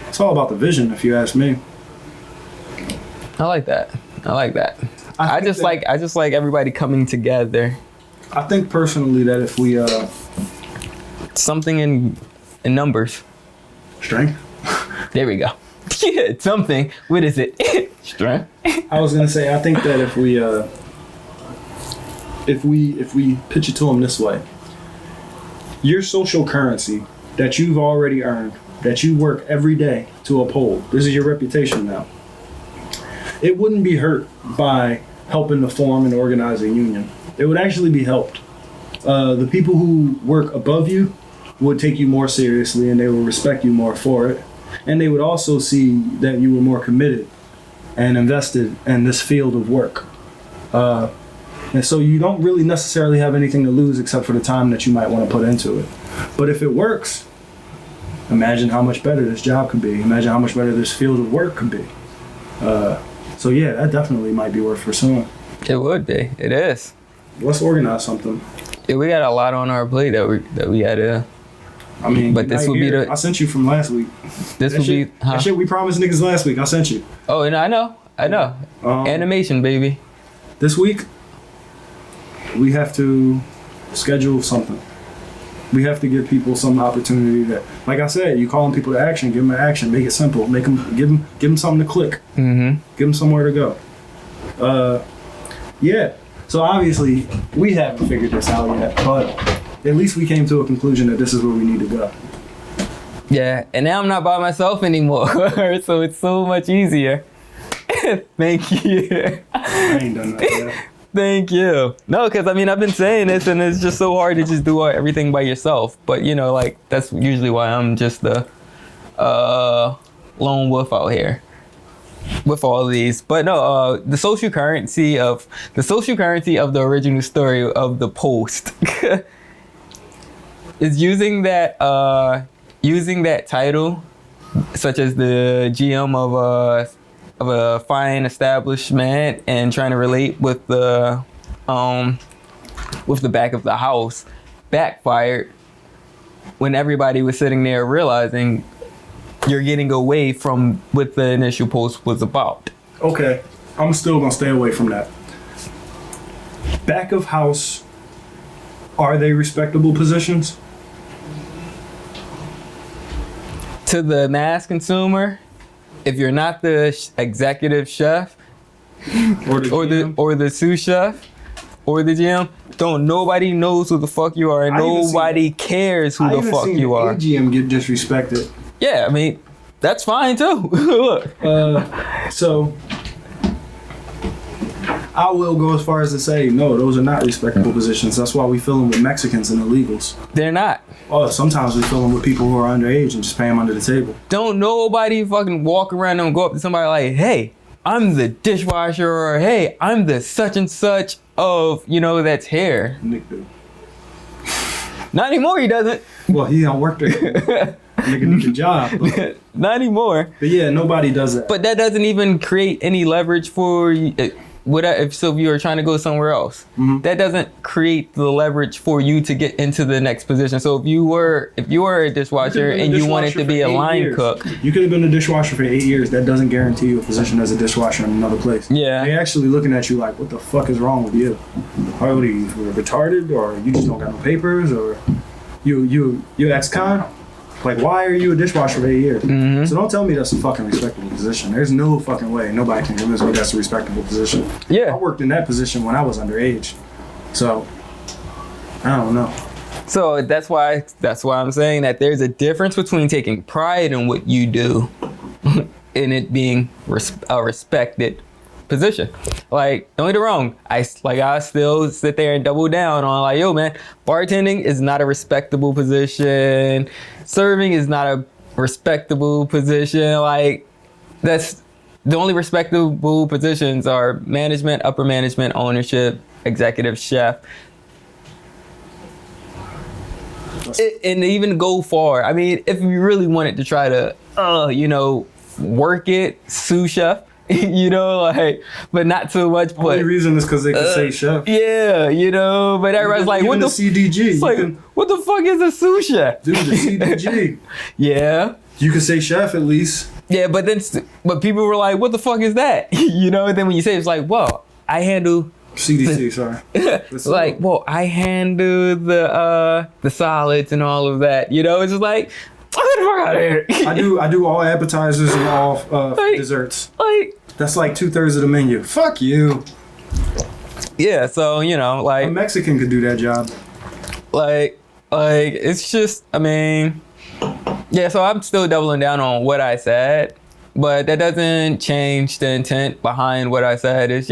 it's all about the vision, if you ask me. I like that. I just like everybody coming together. I think personally that if we something in numbers. Strength. There we go. Yeah, something. What is it? Strength. I was gonna say, I think that if we pitch it to them this way, your social currency that you've already earned, that you work every day to uphold, this is your reputation now. It wouldn't be hurt by helping to form and organize a union. It would actually be helped. The people who work above you would take you more seriously, and they would respect you more for it. And they would also see that you were more committed and invested in this field of work. And so you don't really necessarily have anything to lose except for the time that you might want to put into it. But if it works, imagine how much better this job could be. Imagine how much better this field of work could be. So yeah, that definitely might be worth pursuing. It would be. It is. Let's organize something. Yeah, we got a lot on our plate that we had to. I mean, but this would be the. I sent you from last week. That shit we promised niggas last week. I sent you. Oh, and I know. Animation, baby. This week, we have to schedule something. We have to give people some opportunity that, like I said, you calling people to action, give them an action, make it simple, give them something to click, mm-hmm. Give them somewhere to go. Yeah. So obviously we haven't figured this out yet, but at least we came to a conclusion that this is where we need to go. Yeah, and now I'm not by myself anymore, so it's so much easier. Thank you. I ain't done that yet. Thank you. No, because I mean, I've been saying this, and it's just so hard to just do everything by yourself. But you know, like that's usually why I'm just the lone wolf out here with all of these. But no, the social currency of the original story of the post is using that title, such as the GM of of a fine establishment and trying to relate with the back of the house backfired when everybody was sitting there realizing you're getting away from what the initial post was about. Okay, I'm still gonna stay away from that. Back of house, are they respectable positions? To the mass consumer, if you're not the executive chef Or or the sous chef or the GM, nobody knows who the fuck you are, and nobody cares who the fuck you are. AGM get disrespected. Yeah, I mean, that's fine too. Look. So I will go as far as to say, no, those are not respectable positions. That's why we fill them with Mexicans and illegals. They're not. Oh, sometimes we fill them with people who are underage and just pay them under the table. Don't nobody fucking walk around and go up to somebody like, hey, I'm the dishwasher, or hey, I'm the such and such of, that's here. Nick do. Not anymore, he doesn't. Well, he don't work there. Nigga need a job. But, Not anymore. but yeah, nobody does that. But that doesn't even create any leverage for you. If you are trying to go somewhere else, that doesn't create the leverage for you to get into the next position. So if you were a dishwasher and you wanted to be a line cook, you could have been a dishwasher for 8 years. That doesn't guarantee you a position as a dishwasher in another place. Yeah. They're actually looking at you like, what the fuck is wrong with you? What are you retarded, or you just don't got no papers, or you ex-con? Like, why are you a dishwasher for 8 years? So don't tell me that's a fucking respectable position. There's no fucking way. Nobody can convince me that's a respectable position. Yeah. I worked in that position when I was underage. So, I don't know. So that's why I'm saying that there's a difference between taking pride in what you do and it being a respected position. Like, don't get it wrong. I still sit there and double down on like, yo man, bartending is not a respectable position. Serving is not a respectable position. Like, that's the only respectable positions are management, upper management, ownership, executive chef. And even go far. I mean, if you really wanted to try to, work it, sous chef, but not too much. The only reason is because they can say chef. Yeah, but everybody's like, what the CDG? It's like, what the fuck is a sous chef? Dude, the CDG. Yeah. You can say chef at least. Yeah, but people were like, what the fuck is that? And then when you say it, it's like, well, I handle CDC, sorry. like, well, I handle the solids and all of that. It's just like, get the fuck out of here. I do all appetizers and all desserts. Like, that's like 2/3 of the menu. Fuck you. Yeah, so A Mexican could do that job. Like it's just, I mean, yeah. So I'm still doubling down on what I said, but that doesn't change the intent behind what I said. Is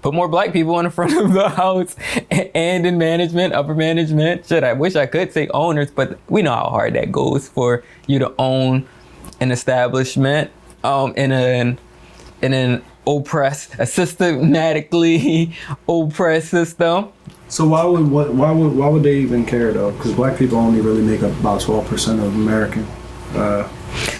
put more black people in the front of the house and in management, upper management. Shit, I wish I could say owners, but we know how hard that goes for you to own an establishment in an a systematically oppressed system. So why would they even care though? Because black people only really make up about 12% of American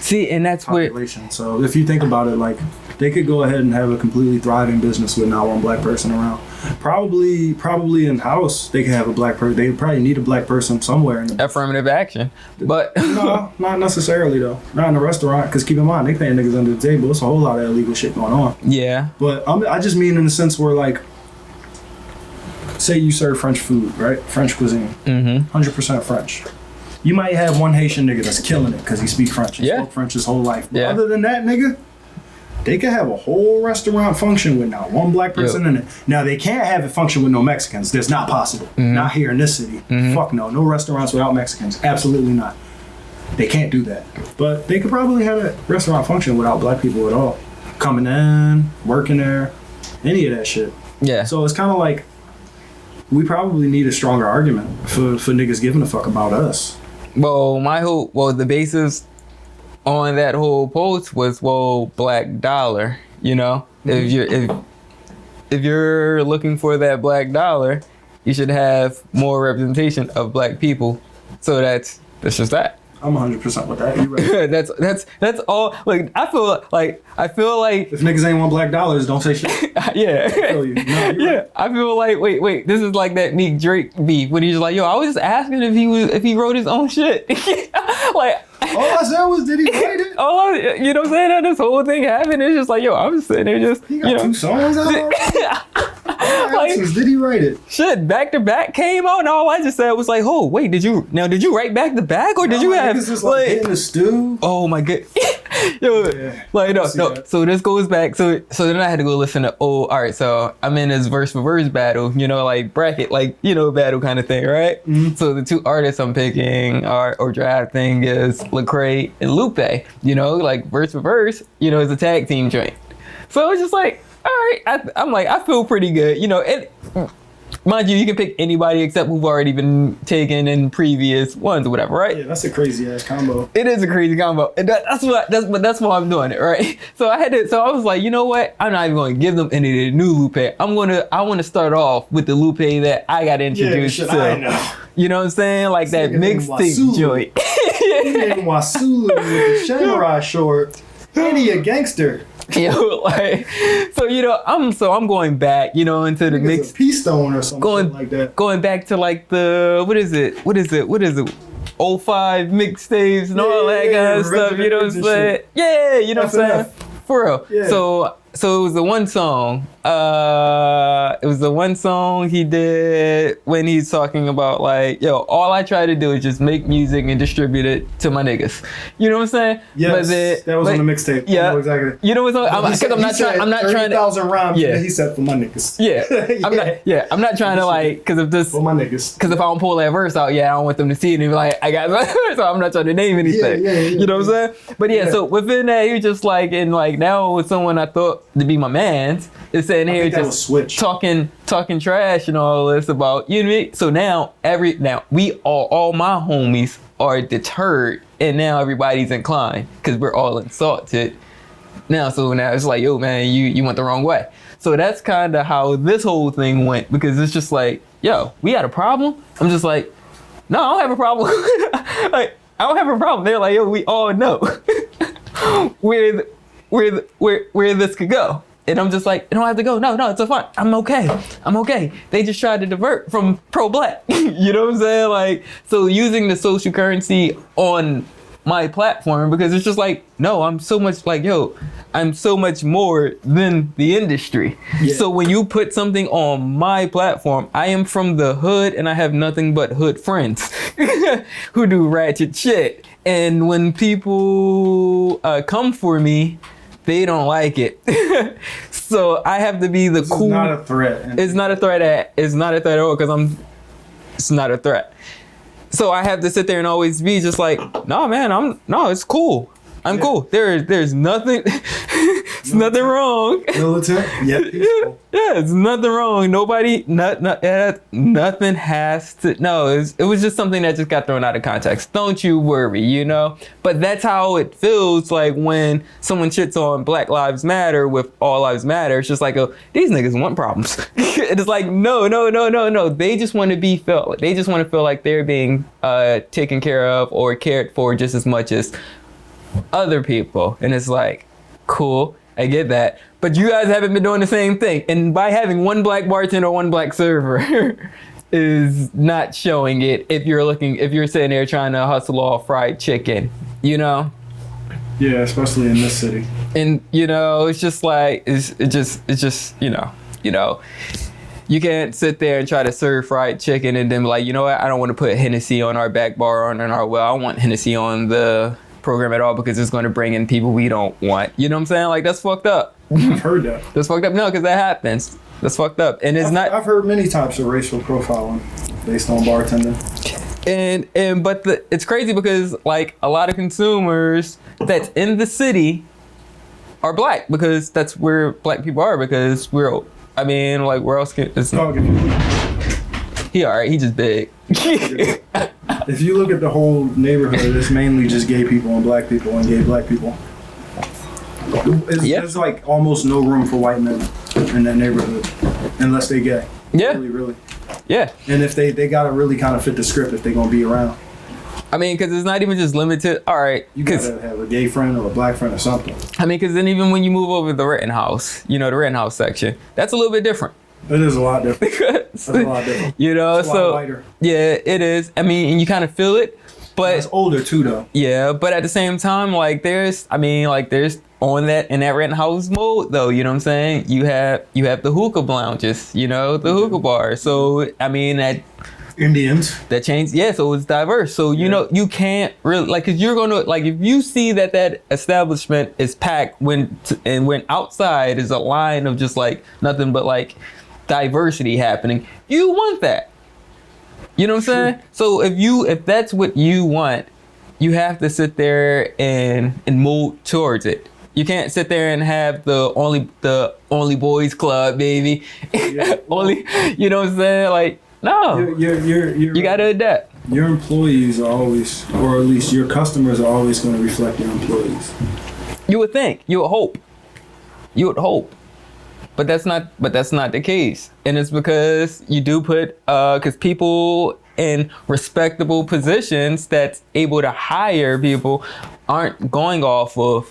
See, and that's population. So if you think about it, like, they could go ahead and have a completely thriving business with not one black person around. Probably in house they could have a black person. They probably need a black person somewhere in the affirmative action, but no, not necessarily though. Not in a restaurant, because keep in mind they paying niggas under the table. It's a whole lot of illegal shit going on. Yeah, but I just mean in the sense where, like, say you serve French food, right? French cuisine, 100% French. You might have one Haitian nigga that's killing it because he speaks French and spoke French his whole life. But other than that, nigga, they could have a whole restaurant function with not one black person in it. Now, they can't have it function with no Mexicans. That's not possible. Not here in this city. Fuck no. No restaurants without Mexicans. Absolutely not. They can't do that. But they could probably have a restaurant function without black people at all. Coming in, working there, any of that shit. Yeah. So it's kind of like, we probably need a stronger argument for niggas giving a fuck about us. Well, the basis on that whole post was, black dollar, if you're looking for that black dollar, you should have more representation of black people. So that's just that. I'm 100% with that. You right. that's all. Like I feel like If niggas ain't want black dollars, don't say shit. yeah. I feel you. No, you're Yeah, right. I feel like wait. This is like that Meek Drake beef when he's like, yo, I was just asking if he wrote his own shit. Like All I said was, did he write it? you know what I'm saying? That this whole thing happened. It's just like, yo, I was sitting there just He got 2 songs out already? like, Did he write it? shit, back to back came out, and all I just said was like, oh wait, did you write back to back, or did you have Niggas just like hitting the stew? oh my god. Yo, Yeah, like I see no. that. So this goes back. So then I had to go listen to. Oh, all right. So I'm in this verse for verse battle. You know, like bracket, like battle kind of thing, right? Mm-hmm. So the 2 artists I'm picking or drafting is Lecrae and Lupe. You know, like verse for verse. You know, it's a tag team joint. So it's just like, all right. I'm like, I feel pretty good. You know, and mind you can pick anybody except who've already been taken in previous ones or whatever, right? Yeah, that's a crazy ass combo. It is a crazy combo, and that's why I'm doing it, right? So I was like, you know what? I'm not even going to give them any of the new Lupe. I want to start off with the Lupe that I got introduced shit, to. I know. You know what I'm saying? Like that nigga named mixtape Wasulu. joint. He named Wasulu with the samurai short. And he a gangster. Yo, like, so I'm going back, into the Nigga's mix. a P Stone or something Going like that. Going back to like the what is it? 05 mixtapes and all that kind of stuff. You know what I'm saying? Yeah, you know what I'm saying? For real. Yeah. So it was the one song. It was the one song he did when he's talking about like, yo, all I try to do is just make music and distribute it to my niggas. You know what I'm saying? Yes, that was on the mixtape. Yeah, I know exactly. You know what's on? Because I'm not trying to. 30,000 rhymes. Yeah. Yeah, he said for my niggas. Yeah, I'm not trying to like, because if this. For my niggas. Because if I don't pull that verse out, I don't want them to see it and be like, I got so I'm not trying to name anything. Yeah. You know what I'm saying? But yeah, so within that, he was just like, and like now with someone I thought to be my man's, is sitting here that was just Switch. talking trash and all this about, you know what I mean? So now we all my homies are deterred, and now everybody's inclined because we're all insulted. So now it's like, yo man, you went the wrong way. So that's kind of how this whole thing went, because it's just like, yo, we had a problem. I'm just like, no, I don't have a problem. Like, I don't have a problem. They're like, yo, we all know where this could go. And I'm just like, I don't have to go. No, it's fine. I'm okay. They just tried to divert from pro-black. You know what I'm saying? Like, so using the social currency on my platform, because it's just like, no, I'm so much like, yo, I'm so much more than the industry. Yeah. So when you put something on my platform, I am from the hood and I have nothing but hood friends who do ratchet shit. And when people come for me, they don't like it. So I have to be the This cool. is not a threat. It's not a threat at all, because it's not a threat. So I have to sit there and always be just like, no man, it's cool. I'm cool. There's nothing it's nothing wrong. Militant, yet peaceful. Yeah, it's nothing wrong. Nobody, nothing has to. No, it was just something that just got thrown out of context. Don't you worry, But that's how it feels like when someone shits on Black Lives Matter with All Lives Matter. It's just like, oh, these niggas want problems. It's like, no. They just want to be felt. They just want to feel like they're being taken care of or cared for just as much as other people. And it's like, cool, I get that, but you guys haven't been doing the same thing. And by having one black bartender or one black server is not showing it if you're sitting there trying to hustle off fried chicken, Yeah, especially in this city. And it's just like it's just you can't sit there and try to serve fried chicken and then be like, you know what, I don't want to put Hennessy on our back bar or on our well. I want Hennessy on the program at all because it's going to bring in people we don't want. You know what I'm saying? Like, that's fucked up. I've heard that. That's fucked up. No, because that happens. That's fucked up. And it's not. I've heard many types of racial profiling based on bartending. But it's crazy because like a lot of consumers that's in the city are black, because that's where black people are, because where else can it's not. He alright, he just big. If you look at the whole neighborhood, it's mainly just gay people and black people and gay black people. There's like almost no room for white men in that neighborhood unless they gay. Yeah. Really. Yeah. And if they gotta really kind of fit the script if they're gonna be around. I mean, because it's not even just limited. All right, You gotta have a gay friend or a black friend or something. I mean, because then even when you move over to the Rittenhouse, the Rittenhouse section, that's a little bit different. It is a lot different. That's a lot different. You know, It's a lot lighter. yeah, it is. I mean, and you kind of feel it, but It's older too, though. yeah, but at the same time, like there's on that in that Rittenhouse mode though. You know what I'm saying? You have the hookah lounges, the hookah bars. So I mean Indians. that changed, yeah, so it's diverse. So you can't really, like, because you're gonna, like, if you see that establishment is packed when outside is a line of just like nothing but like diversity happening, you want that, you know what I'm saying? So if that's what you want, you have to sit there and move towards it. You can't sit there and have the only boys club, baby. Yeah. Only, you know what I'm saying? Like, no, you gotta adapt. Your employees are always, or at least your customers are always going to reflect your employees. You would think, you would hope, but that's not the case. And it's because you do put, because people in respectable positions that's able to hire people aren't going off of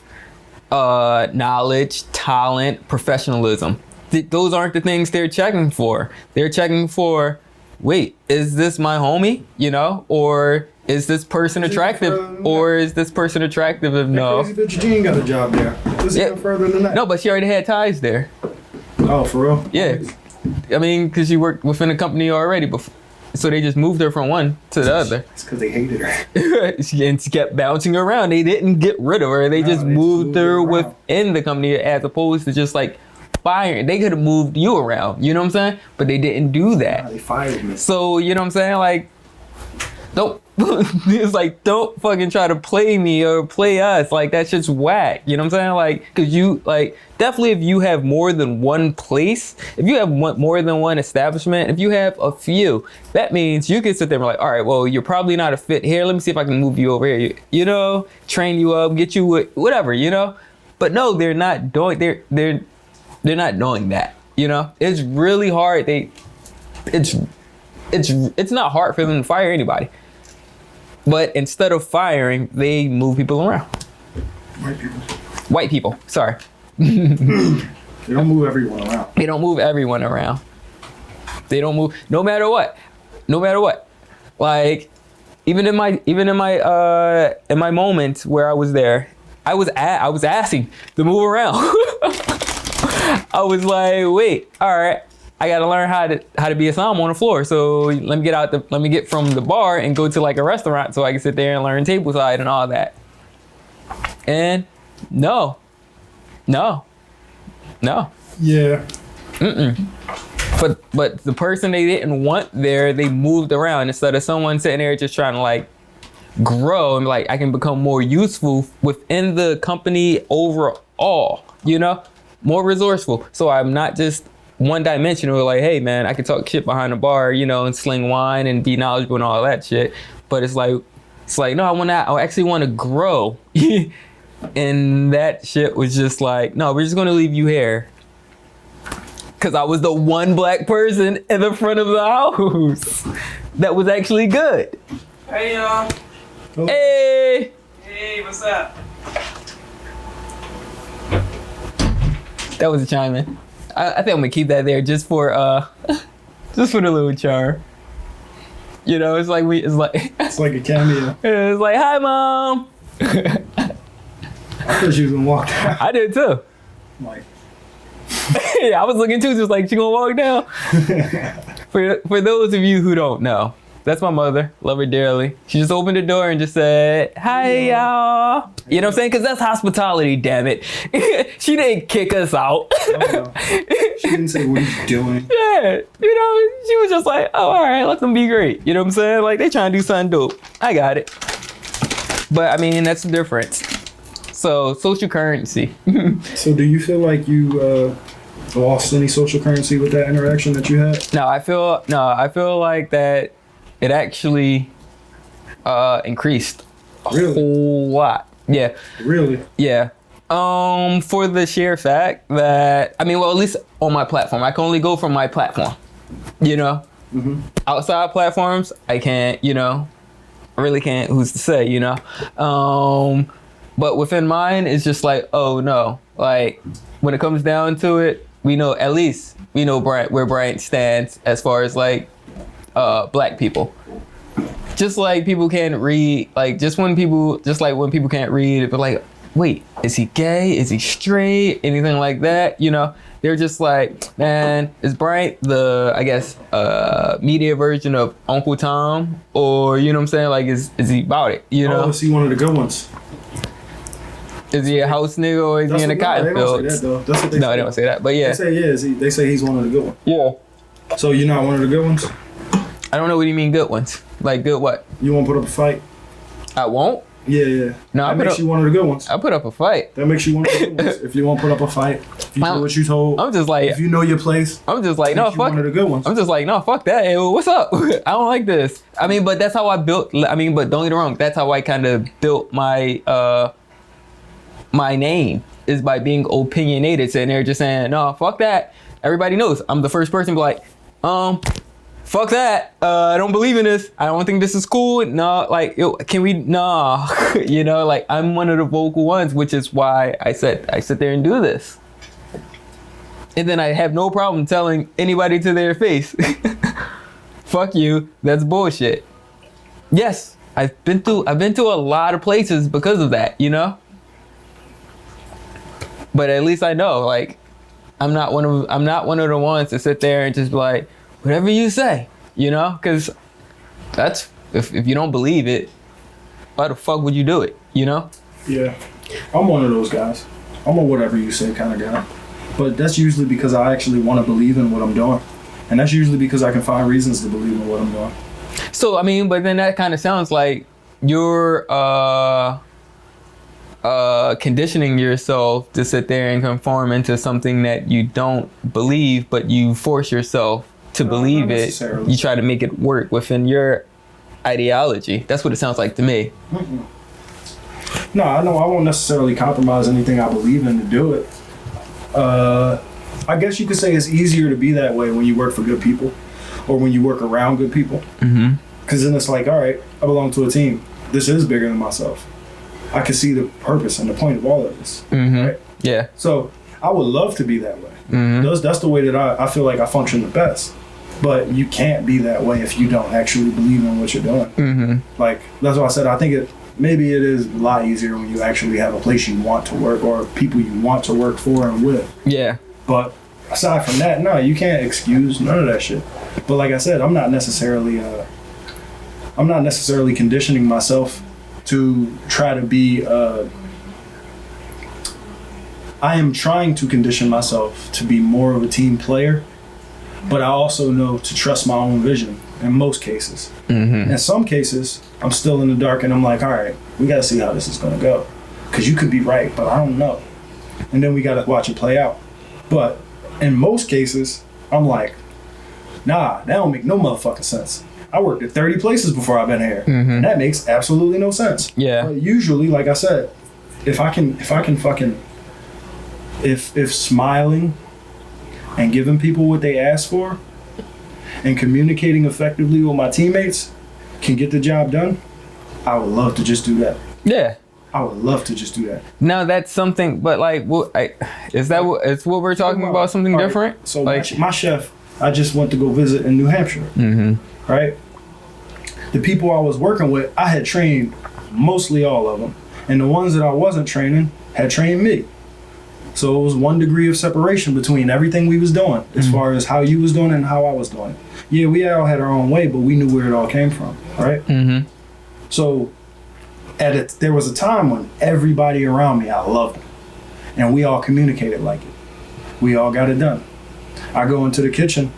knowledge, talent, professionalism. Those aren't the things they're checking for. They're checking for, wait, is this my homie? Or is this person attractive? Or is this person attractive? If no. Crazy bitch Jean got a job there. Let's go further than that. No, but she already had ties there. Oh, for real? Yeah. I mean, because she worked within a company already before. So they just moved her from one to the other. It's because they hated her. She kept bouncing around. They didn't get rid of her. They just moved her within the company as opposed to just like firing. They could have moved you around, you know what I'm saying? But they didn't do that. Nah, they fired me. So, you know what I'm saying? Like, don't fucking try to play me or play us. Like, that shit's whack. You know what I'm saying? Like, because you, like, definitely if you have more than one place, if you have more than one establishment, if you have a few, that means you can sit there and be like, all right, well, you're probably not a fit here. Let me see if I can move you over here. Train you up, get you whatever, But no, they're not doing, they're not doing that. It's really hard. It's not hard for them to fire anybody. But instead of firing, they move people around. White people, sorry. They don't move everyone around. They don't move everyone around. They don't move no matter what. Like even in my moments where I was there, I was asking to move around. I was like, wait, all right, I gotta learn how to be a Sam on the floor. So let me get from the bar and go to like a restaurant so I can sit there and learn table side and all that. And no. Yeah. But the person they didn't want there, they moved around instead of someone sitting there just trying to like grow and like I can become more useful within the company overall, more resourceful. So I'm not just one dimensional, like, hey man, I can talk shit behind the bar, and sling wine and be knowledgeable and all that shit. But it's like no, I actually want to grow. And that shit was just like, no, we're just gonna leave you here. Cause I was the one black person in the front of the house that was actually good. Hey y'all. Hey. Hey, what's up? That was a chime in. I think I'm gonna keep that there just for the little charm. It's like It's like a cameo. It's like, hi mom. I thought she was gonna walk down. I did too. Like, yeah, I was looking too, just like she gonna walk down. For those of you who don't know, that's my mother. Love her dearly. She just opened the door and just said, hi y'all. You know what I'm saying? Because that's hospitality, damn it. She didn't kick us out. no. She didn't say, what are you doing? Yeah, she was just like, oh, all right, let them be great. You know what I'm saying? Like, they trying to do something dope. I got it. But, I mean, that's the difference. So, social currency. So, do you feel like you lost any social currency with that interaction that you had? No, I feel like that it actually increased a whole lot. Yeah. Really? Yeah. For the sheer fact that, at least on my platform, I can only go from my platform, Mm-hmm. Outside platforms, I can't, I really can't. Who's to say, you know? But within mine, it's just like, oh no. Like, when it comes down to it, we know, at least, we know where Bryant stands as far as like black people. Just like people can't read, like when people can't read, but like, wait, is he gay? Is he straight? Anything like that, you know? They're just like, man, is Bryant the, I guess, media version of Uncle Tom? Or, you know what I'm saying? Like, is he about it, you know? Oh, is he one of the good ones? Is he a house nigga or is he in a cotton field? They don't say that, though. That's what they say. They don't say that, but yeah. They say, they say he's one of the good ones. Yeah. So you're not one of the good ones? I don't know what you mean good ones. Like, good what? You won't put up a fight? I won't? Yeah. No, that makes you one of the good ones. I put up a fight. That makes you one of the good ones. If you won't put up a fight, if you do what you told, I'm just like, if you know your place, I'm just like, no, fuck. one of the good ones. I'm just like, no, fuck that. Hey, what's up? I don't like this. I mean, but that's how I built. I mean, but don't get me wrong. That's how I kind of built my my name, is by being opinionated. Sitting there just saying, no, fuck that. Everybody knows I'm the first person to be like, fuck that. I don't believe in this. I don't think this is cool. No, like, yo, can we? Nah, you know, like I'm one of the vocal ones, which is why I sit there and do this. And then I have no problem telling anybody to their face, fuck you. That's bullshit. Yes, I've been to a lot of places because of that, you know. But at least I know, like, I'm not one of the ones to sit there and just be like, whatever you say, you know? Because that's, if you don't believe it, why the fuck would you do it, you know? Yeah. I'm one of those guys. I'm a whatever you say kind of guy. But that's usually because I actually want to believe in what I'm doing. And that's usually because I can find reasons to believe in what I'm doing. So, I mean, but then that kind of sounds like you're conditioning yourself to sit there and conform into something that you don't believe, but you force yourself to believe it. You try to make it work within your ideology. That's what it sounds like to me. Mm-mm. No, I know I won't necessarily compromise anything I believe in to do it. I guess you could say it's easier to be that way when you work for good people or when you work around good people. Mm-hmm. Because then it's like, all right, I belong to a team. This is bigger than myself. I can see the purpose and the point of all of this. Mm-hmm. Right? Yeah. So I would love to be that way. Mm-hmm. That's the way that I feel like I function the best. But you can't be that way if you don't actually believe in what you're doing. Mm-hmm. Like, that's why I said I think maybe it is a lot easier when you actually have a place you want to work or people you want to work for and with. Yeah. But aside from that, no, you can't excuse none of that shit. But like I said, I'm not necessarily conditioning myself to try to be I am trying to condition myself to be more of a team player, but I also know to trust my own vision in most cases. Mm-hmm. In some cases, I'm still in the dark and I'm like, all right, we got to see how this is going to go. Because you could be right, but I don't know. And then we got to watch it play out. But in most cases, I'm like, nah, that don't make no motherfucking sense. I worked at 30 places before I've been here. Mm-hmm. And that makes absolutely no sense. Yeah. But usually, like I said, if smiling and giving people what they ask for and communicating effectively with my teammates can get the job done, I would love to just do that. Yeah. I would love to just do that. Now that's something, but like, is that what we're talking about? Something different? Right. So like my chef, I just went to go visit in New Hampshire. Mm-hmm. Right? The people I was working with, I had trained mostly all of them. And the ones that I wasn't training had trained me. So it was 1 degree of separation between everything we was doing as far as how you was doing it and how I was doing it. Yeah, we all had our own way, but we knew where it all came from, right? Mm-hmm. So there was a time when everybody around me, I loved them. And we all communicated like it. We all got it done. I go into the kitchen.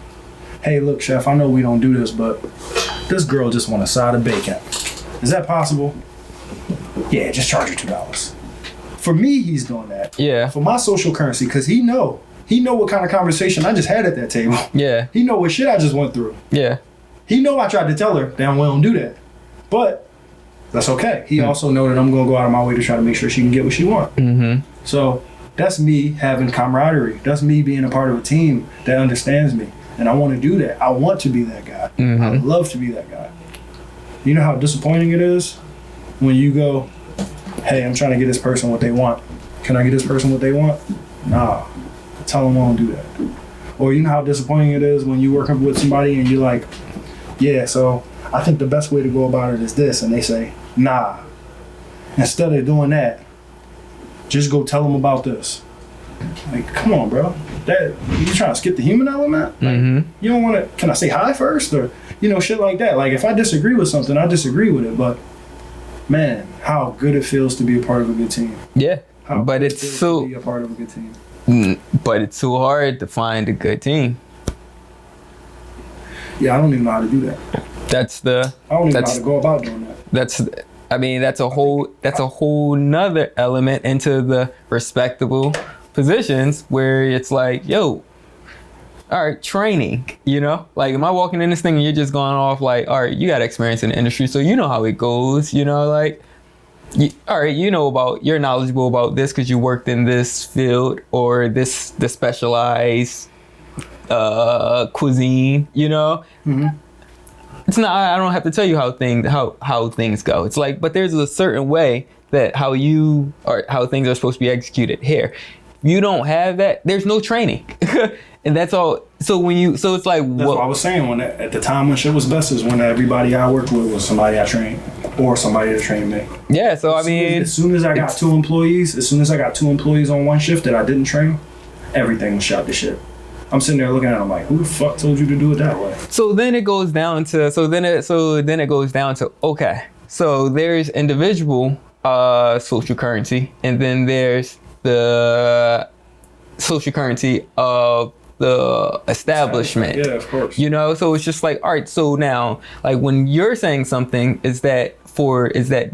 Hey, look, chef, I know we don't do this, but this girl just want a side of bacon. Is that possible? Yeah, just charge her $2. For me, he's doing that. Yeah. For my social currency, because he know what kind of conversation I just had at that table. Yeah. He know what shit I just went through. Yeah. He know I tried to tell her, damn well don't do that. But that's okay. He also know that I'm going to go out of my way to try to make sure she can get what she wants. Mm-hmm. So that's me having camaraderie. That's me being a part of a team that understands me. And I want to do that. I want to be that guy. Mm-hmm. I love to be that guy. You know how disappointing it is when you go, hey, I'm trying to get this person what they want. Can I get this person what they want? Nah. Tell them I don't do that. Or you know how disappointing it is when you're working with somebody and you're like, yeah, so I think the best way to go about it is this. And they say, nah. Instead of doing that, just go tell them about this. Like, come on, bro. That you trying to skip the human element? Like, you don't want to, can I say hi first? Or, shit like that. Like, if I disagree with something, I disagree with it. But, man, how good it feels to be a part of a good team. Yeah. How but good it's it feels so to be a part of a good team. But it's too hard to find a good team. Yeah, I don't even know how to do that. I don't even know how to go about doing that. That's a whole nother element into the respectable positions where it's like, yo, all right, training, like, am I walking in this thing and you're just going off like, all right, you got experience in the industry, so you know how it goes, like, all right, you're knowledgeable about this because you worked in this field or the specialized cuisine, Mm-hmm. It's not, I don't have to tell you how things go. It's like, but there's a certain way that how things are supposed to be executed here. You don't have that, there's no training. And that's all. So it's like, that's what I was saying, at the time when shit was best is when everybody I worked with was somebody I trained or somebody that trained me. Yeah, so as soon as I got two employees on one shift that I didn't train, everything was shot to shit. I'm sitting there looking at them like, who the fuck told you to do it that way? So then it goes down to okay, so there's individual social currency, and then there's the social currency of the establishment. Yeah, of course. So it's just like, all right, so now, like, when you're saying something, is that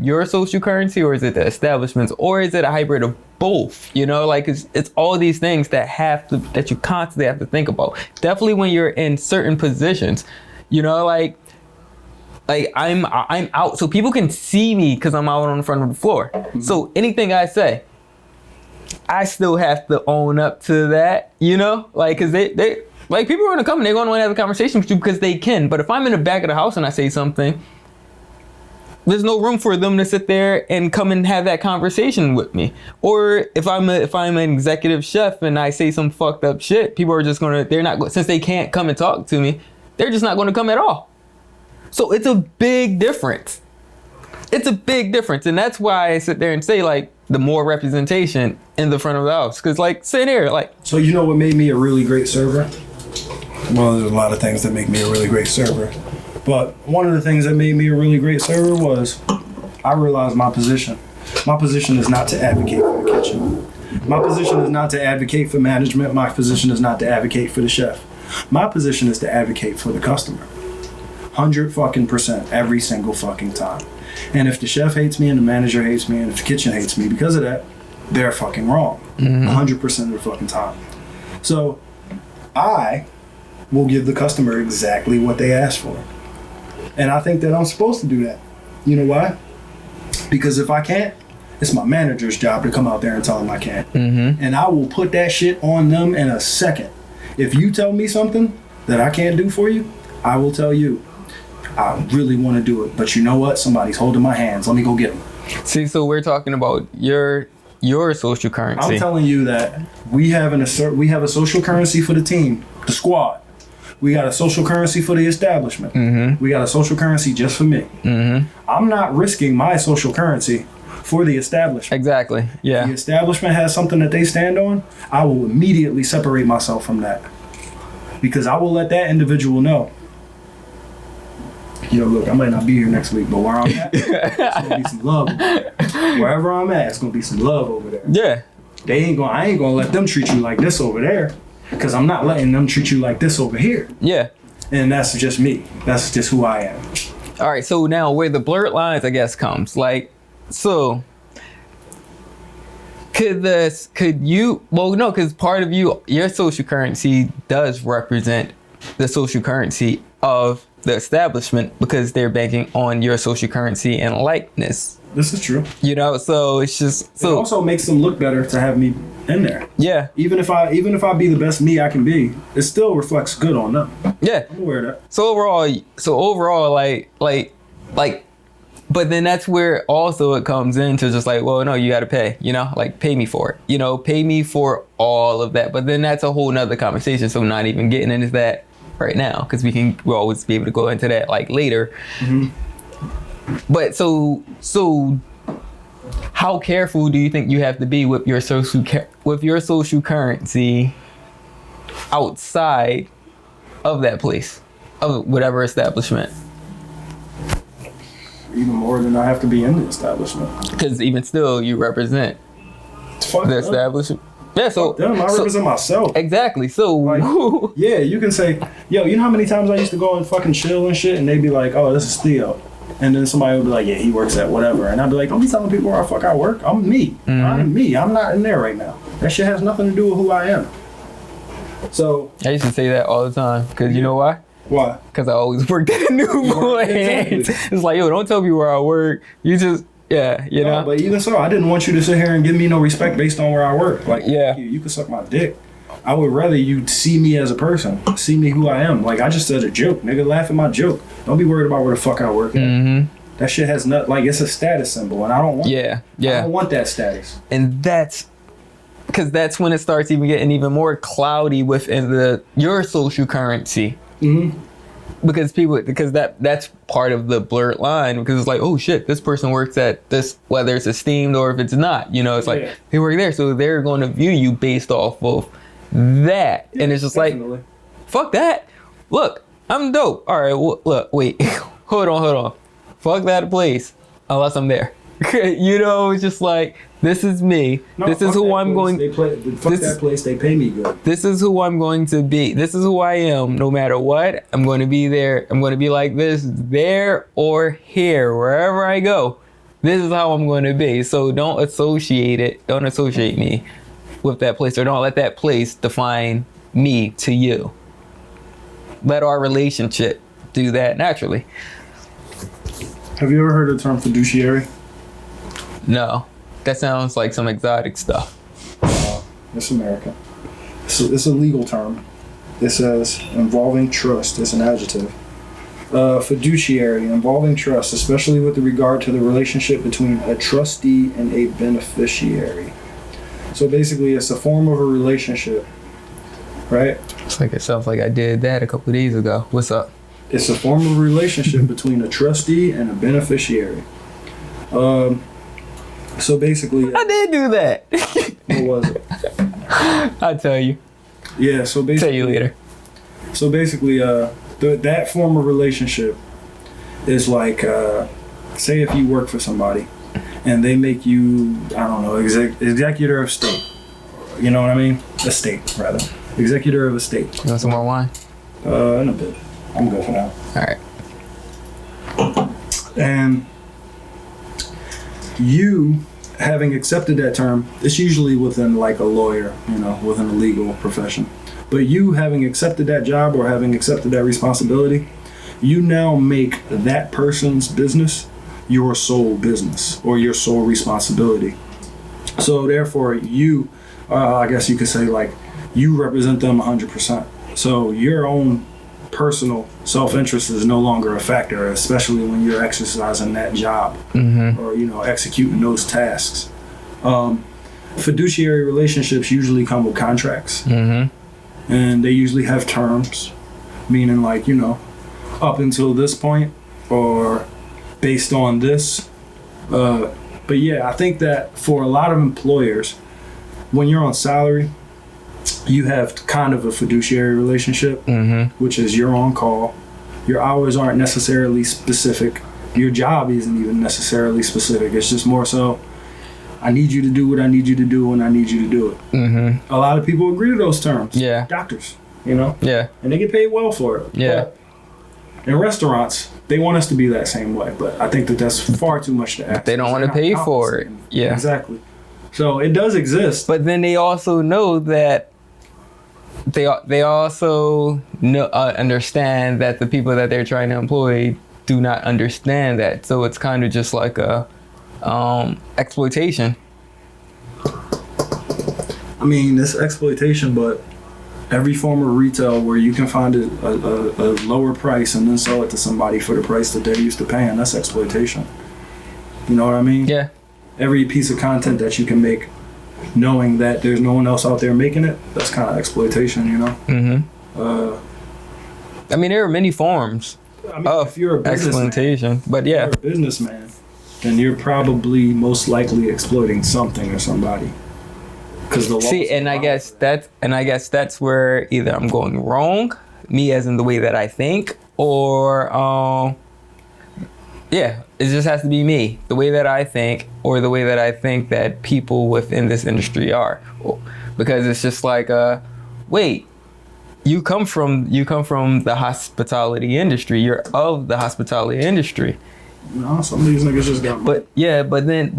your social currency, or is it the establishment's, or is it a hybrid of both? Like, it's all these things that you constantly have to think about. Definitely when you're in certain positions, like I'm out, so people can see me because I'm out on the front of the floor. Mm-hmm. So anything I say, I still have to own up to that, like, because they like, people are gonna come and they're gonna want to have a conversation with you because they can. But if I'm in the back of the house and I say something, there's no room for them to sit there and come and have that conversation with me. Or if I'm an executive chef and I say some fucked up shit, people are just since they can't come and talk to me, they're just not gonna come at all. So it's a big difference. And that's why I sit there and say, like, the more representation in the front of the house. Because, like, sit here, like... So you know what made me a really great server? Well, there's a lot of things that make me a really great server. But one of the things that made me a really great server was I realized my position. My position is not to advocate for the kitchen. My position is not to advocate for management. My position is not to advocate for the chef. My position is to advocate for the customer. 100% every single fucking time. And if the chef hates me and the manager hates me and if the kitchen hates me because of that, they're fucking wrong. 100% of the fucking time. So I will give the customer exactly what they ask for. And I think that I'm supposed to do that. You know why? Because if I can't, it's my manager's job to come out there and tell them I can't. Mm-hmm. And I will put that shit on them in a second. If you tell me something that I can't do for you, I will tell you, I really want to do it. But you know what? Somebody's holding my hands. Let me go get them. See, so we're talking about your social currency. I'm telling you that we have a social currency for the team, the squad. We got a social currency for the establishment. Mm-hmm. We got a social currency just for me. Mm-hmm. I'm not risking my social currency for the establishment. Exactly. Yeah. If the establishment has something that they stand on, I will immediately separate myself from that. Because I will let that individual know, look, I might not be here next week, but where I'm at, it's gonna be some love over there. Wherever I'm at, it's gonna be some love over there. Yeah. I ain't gonna let them treat you like this over there. Because I'm not letting them treat you like this over here. Yeah. And that's just me. That's just who I am. All right, so now where the blurred lines, I guess, comes. Like, so, because part of your social currency does represent the social currency of the establishment because they're banking on your social currency and likeness. This is true. So it's just... So, it also makes them look better to have me in there. Yeah. Even if I be the best me I can be, it still reflects good on them. Yeah. I'm aware of that. So overall, like like, but then that's where also it comes into just like, well, no, you got to pay, you know, like pay me for it, you know, pay me for all of that. But then that's a whole nother conversation. So not even getting into that right now, because we'll always be able to go into that like later. But so how careful do you think you have to be with your social currency outside of that place, of whatever establishment? Even more than I have to be in the establishment. Because even still, you represent Fuck the them. establishment. Yeah, so Them, I represent myself. exactly. So Like, yeah, you can say, yo, you know how many times I used to go and fucking chill and shit, and they'd be like, oh, this is Theo. And then somebody would be like, yeah, he works at whatever. And I'd be like, don't be telling people where the fuck I work. I'm me. I'm me. I'm not in there right now. That shit has nothing to do with who I am. So. I used to say that all the time. Because you know why? Why? Because I always worked at a new point. Exactly. It's like, yo, don't tell me where I work. You just, yeah, you know? No, but even so, I didn't want you to sit here and give me no respect based on where I work. Like, Yeah. you can suck my dick. I would rather you see me as a person, see me who I am. Like, I just said a joke, nigga. Laugh at my joke. Don't be worried about where the fuck I work at. That shit has not, like, it's a status symbol, and I don't want Yeah, I yeah. don't want that status. And that's because that's when it starts even getting even more cloudy within your social currency. Because that's part of the blurred line, because it's like, oh shit, this person works at this, whether it's esteemed or if it's not, you know, it's like they work there, so they're going to view you based off of that. Yeah, and it's just definitely. like, fuck that. Look, I'm dope. All right, well, look, wait, hold on. Fuck that place, unless I'm there. You know, it's just like, this is me. No, this is fuck who that I'm place. going. Fuck that place. They pay me good. This is who I'm going to be. This is who I am. No matter what, I'm going to be there. I'm going to be like this, there or here, wherever I go. This is how I'm going to be. So don't associate me with that place, or don't let that place define me to you. Let our relationship do that naturally. Have you ever heard of the term fiduciary? No, that sounds like some exotic stuff. It's American. It's a legal term. It says involving trust. It's an adjective. Fiduciary, involving trust, especially with regard to the relationship between a trustee and a beneficiary. So basically, it's a form of a relationship, right? It sounds like I did that a couple of days ago. What's up? It's a form of relationship between a trustee and a beneficiary. So basically, I did do that. what was it? I'll tell you. Yeah. So basically, Tell you later. So basically, that form of relationship is like, say if you work for somebody and they make you, I don't know, executor of state. You know what I mean? Estate, rather. Executor of estate. You want some more wine? In a bit. I'm good for now. All right. And you having accepted that term, it's usually within like a lawyer, you know, within a legal profession. But you having accepted that job or having accepted that responsibility, you now make that person's business your sole business or your sole responsibility. So therefore you, I guess you could say, like, you represent them 100%. So your own personal self-interest is no longer a factor, especially when you're exercising that job or, you know, executing those tasks. Fiduciary relationships usually come with contracts, and they usually have terms, meaning like, you know, up until this point or based on this. But yeah, I think that for a lot of employers, when you're on salary, you have kind of a fiduciary relationship, which is you're on call. Your hours aren't necessarily specific. Your job isn't even necessarily specific. It's just more so, I need you to do what I need you to do when I need you to do it. A lot of people agree to those terms. Yeah. Doctors, you know? Yeah. And they get paid well for it. Yeah. But in restaurants, they want us to be that same way. But I think that that's far too much to ask. They don't want to pay for it. Yeah. Exactly. So it does exist. But then they also know that they also know, understand that the people that they're trying to employ do not understand that. So it's kind of just like a exploitation. I mean, it's exploitation, but every form of retail where you can find a lower price and then sell it to somebody for the price that they're used to paying, that's exploitation. You know what I mean? Yeah. Every piece of content that you can make knowing that there's no one else out there making it, that's kind of exploitation, you know? I mean, there are many forms of if you're a businessman, exploitation, but if yeah. you're a businessman, then you're probably most likely exploiting something or somebody. Because the See, and I guess that's where either I'm going wrong, me as in the way that I think, or yeah, it just has to be me, the way that I think, or the way that I think that people within this industry are, because it's just like, wait, you come from the hospitality industry, you're of the hospitality industry. No, some of these niggas just got. But then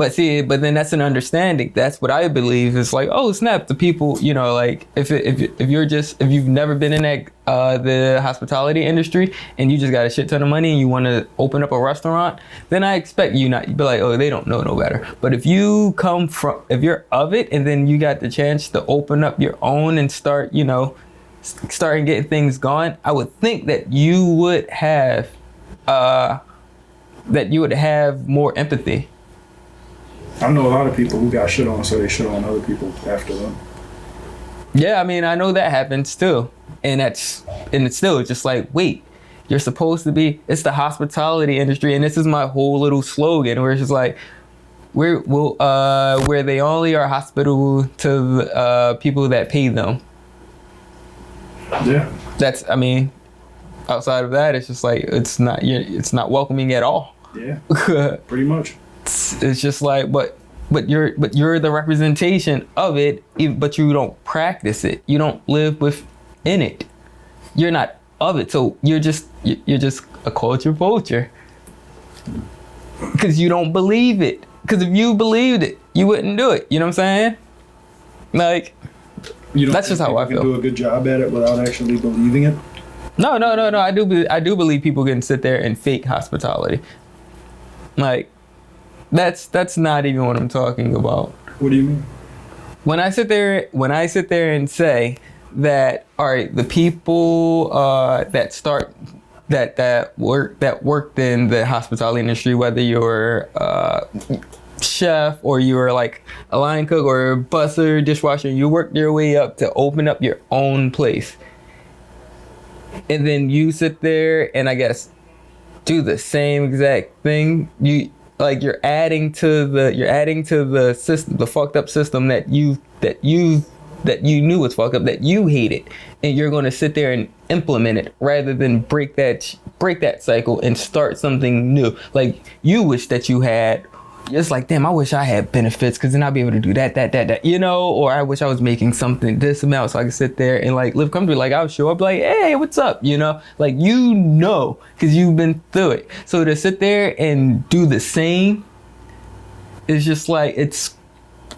that's an understanding. That's what I believe. It's like, oh snap, the people, you know, like if you've never been in that the hospitality industry and you just got a shit ton of money and you want to open up a restaurant, then I expect you not be like, oh, they don't know no better. But if you're of it and then you got the chance to open up your own and start getting things going, I would think that you would have more empathy. I know a lot of people who got shit on, so they shit on other people after them. Yeah, I mean, I know that happens too, and it's still just like, wait, you're supposed to be. It's the hospitality industry, and this is my whole little slogan, where it's just like, where they only are hospitable to the people that pay them. Yeah. That's, I mean, outside of that, it's just like it's not welcoming at all. Yeah. Pretty much. It's just like, but you're the representation of it, but you don't practice it. You don't live within it. You're not of it, so you're just a culture vulture because you don't believe it. Because if you believed it, you wouldn't do it. You know what I'm saying? Like, that's just how I feel. You do a good job at it without actually believing it. No. I do believe people can sit there and fake hospitality. Like, that's not even what I'm talking about. What do you mean? When I sit there and say that, all right, the people that worked in the hospitality industry, whether you're a chef or you're like a line cook or a busser, dishwasher, you worked your way up to open up your own place. And then you sit there and I guess do the same exact thing. You're adding to the system, the fucked up system that you knew was fucked up, that you hated, and you're going to sit there and implement it rather than break that cycle and start something new. Like, you wish that you had. It's like, damn, I wish I had benefits because then I'd be able to do that, you know, or I wish I was making something this amount so I could sit there and like live comfortably. Like, I'll show up like, hey, what's up? You know, like, you know, because you've been through it. So to sit there and do the same is just like, it's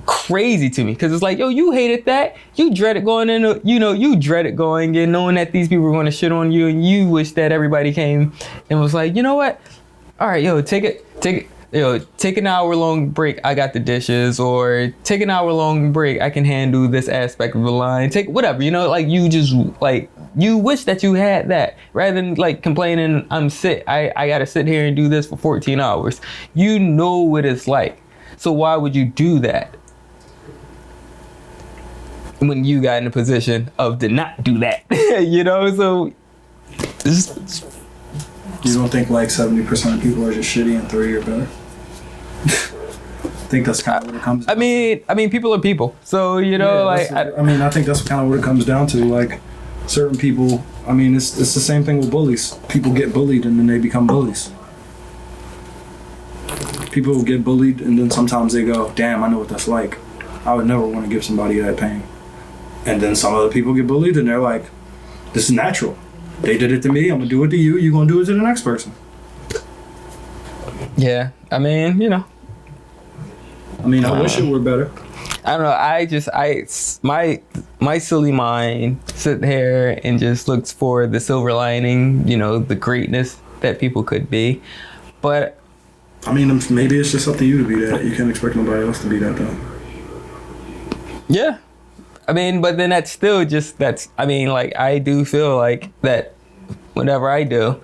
crazy to me because it's like, yo, you hated that. You dreaded going in, you dreaded going in knowing that these people were going to shit on you, and you wish that everybody came and was like, you know what? All right, yo, take an hour-long break, I got the dishes, or take an hour-long break, I can handle this aspect of the line. Take whatever, you know, like, you just, like, you wish that you had that, rather than, like, complaining, I'm sick, I gotta sit here and do this for 14 hours. You know what it's like. So why would you do that when you got in a position of to not do that? You know, so it's you don't think like 70% of people are just shitty and 30 are better? I think that's kind of what it comes down to. I mean, people are people. So, you know, I think that's kind of what it comes down to. Like, certain people, I mean, it's the same thing with bullies. People get bullied and then they become bullies. People get bullied and then sometimes they go, damn, I know what that's like. I would never want to give somebody that pain. And then some other people get bullied and they're like, this is natural. They did it to me, I'm going to do it to you, you're going to do it to the next person. Yeah, I mean, you know. I wish it were better. I don't know. My silly mind sit here and just looks for the silver lining, you know, the greatness that people could be. But I mean, maybe it's just up to you to be that. You can't expect nobody else to be that, though. Yeah. I mean, but then that's still just I mean, like I do feel like that whenever I do,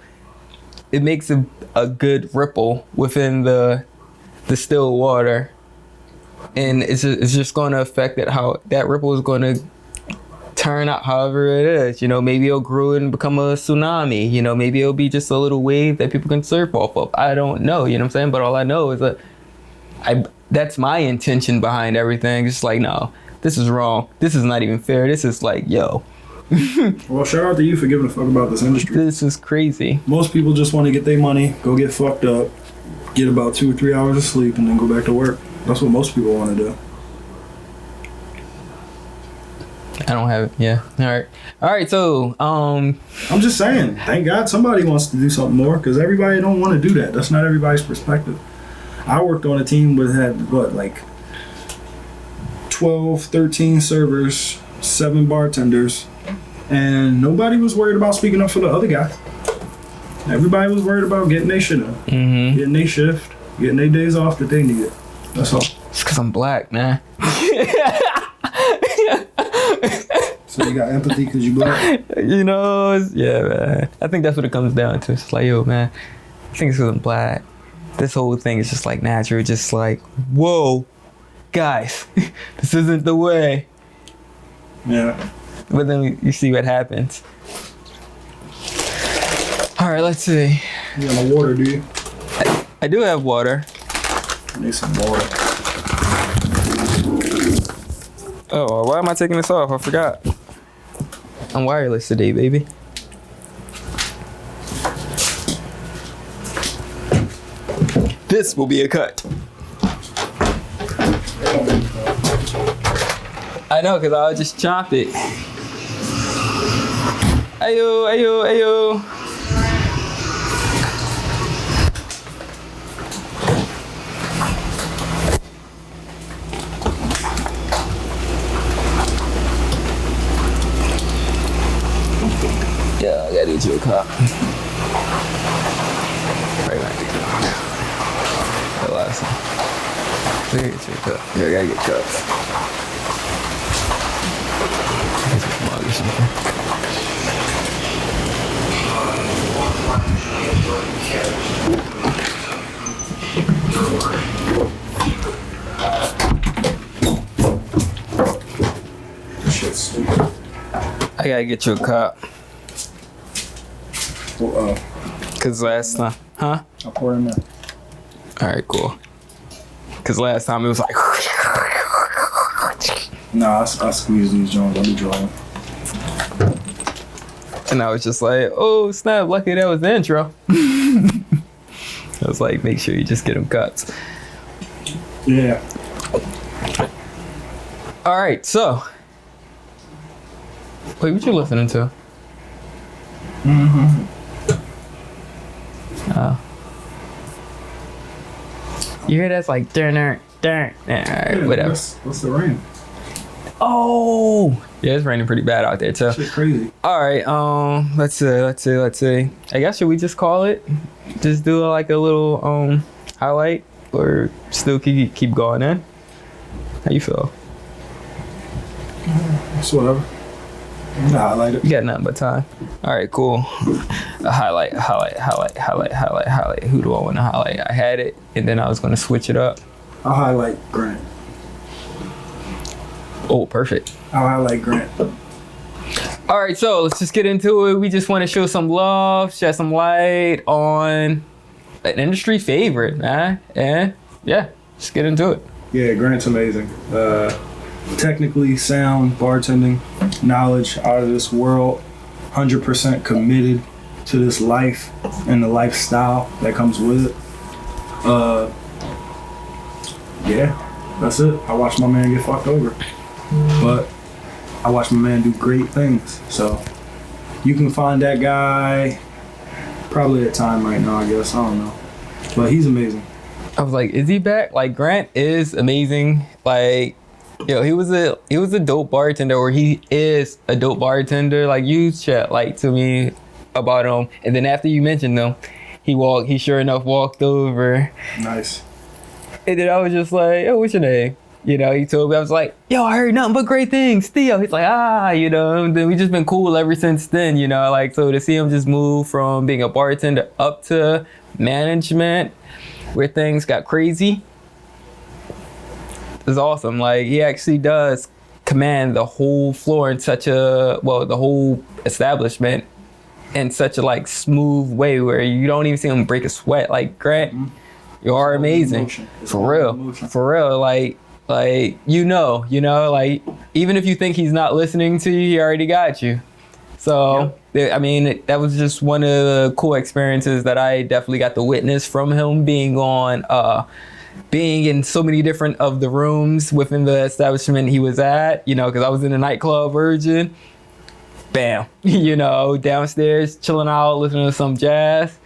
it makes a good ripple within the still water, and it's just going to affect it how that ripple is going to turn out however it is. You know, maybe it'll grow and become a tsunami. You know, maybe it'll be just a little wave that people can surf off of. I don't know. You know what I'm saying? But all I know is that that's my intention behind everything. Just like, no, this is wrong. This is not even fair. This is like, yo. Well, shout out to you for giving a fuck about this industry. This is crazy. Most people just want to get their money, go get fucked up, get about 2 or 3 hours of sleep, and then go back to work. That's what most people want to do. I don't have it. Yeah. All right. So, I'm just saying, thank God somebody wants to do something more, because everybody don't want to do that. That's not everybody's perspective. I worked on a team that had, like 12, 13 servers, 7 bartenders, and nobody was worried about speaking up for the other guy. Everybody was worried about getting their shit in, getting their shift, getting their days off that they needed. That's all. It's because I'm black, man. So you got empathy because you black? You know, yeah, man. I think that's what it comes down to. It's like, yo, man, I think it's because I'm black. This whole thing is just like natural, just like, whoa, guys, this isn't the way. Yeah. But then you see what happens. All right, let's see. You got no water, do you? I do have water. I need some water. Oh, why am I taking this off? I forgot. I'm wireless today, baby. This will be a cut. I know, because I'll just chop it. Ayo, ayo, ayo. Yeah, I gotta get you a cup. Right. The last one. Let me get you a cup. Yeah, I gotta get cups. Get some mug or something. Shit's stupid. I gotta get you a cup. Well, Cause last time, huh? I'll pour it in there. All right, cool. Cause last time it was like. Nah, I squeeze these joints. I'll be drawing. And I was just like, oh snap! Lucky that was the intro. I was like, make sure you just get them cuts. Yeah. All right, so. Wait, what you listening to? You hear that's like dun. All right, whatever. What's the rain? Oh, yeah, it's raining pretty bad out there too. Shit crazy. All right, let's see. I guess should we just call it? Just do like a little highlight, or still keep going in? How you feel? It's whatever. Highlight it. You got nothing but time. All right, cool. A highlight. Who do I want to highlight? I had it, and then I was going to switch it up. I'll highlight Grant. Oh, perfect. I'll highlight Grant. All right, so let's just get into it. We just want to show some love, shed some light on an industry favorite, man. And yeah, just get into it. Yeah, Grant's amazing. Technically sound bartending, knowledge out of this world, 100% committed to this life and the lifestyle that comes with it. Yeah, that's it. I watched my man get fucked over, but I watched my man do great things. So you can find that guy probably at time right now, I guess. I don't know, but he's amazing. I was like, is he back? Like, Grant is amazing. Like, yo, he was a dope bartender, or he is a dope bartender. Like, you chat like to me about him, and then after you mentioned him, he sure enough walked over. Nice. And then I was just like, oh, what's your name? You know, he told me, I was like, yo, I heard nothing but great things, Theo. He's like, you know, and then we just been cool ever since then, you know, like, so to see him just move from being a bartender up to management where things got crazy is awesome. Like, he actually does command the whole floor in such a, well, the whole establishment in such a like smooth way where you don't even see him break a sweat. Like, Grant, you are amazing. For real. Like, you know, like, even if you think he's not listening to you, he already got you. So, I mean, that was just one of the cool experiences that I definitely got to witness from him, being in so many different of the rooms within the establishment he was at, you know, because I was in the nightclub Virgin. Bam, you know, downstairs, chilling out, listening to some jazz.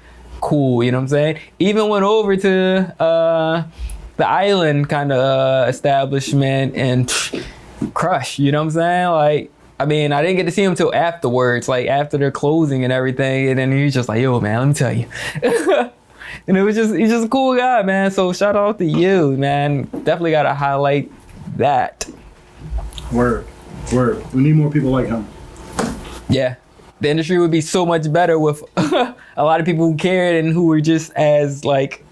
Cool, you know what I'm saying? Even went over to the island kind of establishment and crush, you know what I'm saying? Like, I mean, I didn't get to see him till afterwards, like after their closing and everything. And then he was just like, yo, man, let me tell you. And he's just a cool guy, man. So shout out to you, man. Definitely got to highlight that. Word. We need more people like him. Yeah. The industry would be so much better with a lot of people who cared and who were just as like,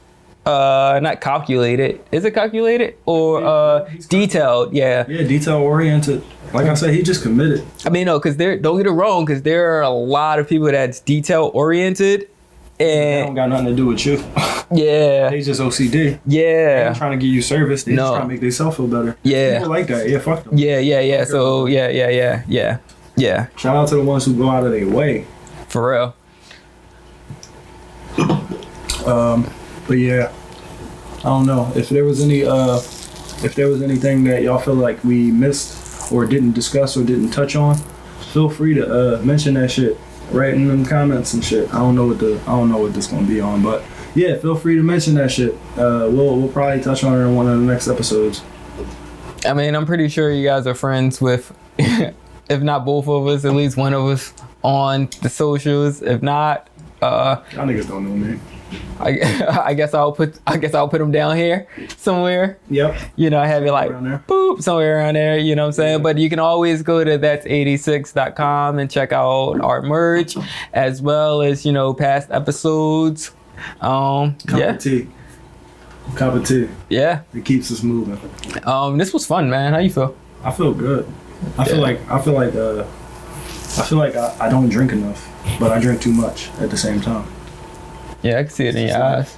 not calculated. Is it calculated or detailed? Yeah. Yeah, detail oriented. Like I said, he just committed. I mean, no, because don't get it wrong, because there are a lot of people that's detail oriented. And they don't got nothing to do with you. Yeah. They just OCD. Yeah. They ain't trying to give you service. They just trying to make themselves feel better. Yeah. People like that. Yeah, fuck them. Yeah. So, yeah. Shout out to the ones who go out of their way. For real. But yeah, I don't know if there was anything that y'all feel like we missed or didn't discuss or didn't touch on. Feel free to mention that shit. Write in the comments and shit. I don't know what this gonna be on, but yeah, feel free to mention that shit. We'll probably touch on it in one of the next episodes. I mean, I'm pretty sure you guys are friends with, if not both of us, at least one of us on the socials. If not, y'all niggas don't know me. I guess I'll put them down here somewhere. Yep. You know, I have it like boop somewhere around there, you know what I'm saying? Yeah. But you can always go to that's86.com and check out our merch as well as, you know, past episodes. Cup of tea. Yeah. It keeps us moving. This was fun, man. How you feel? I feel good. I feel like I don't drink enough, but I drink too much at the same time. Yeah, I can see it in your eyes.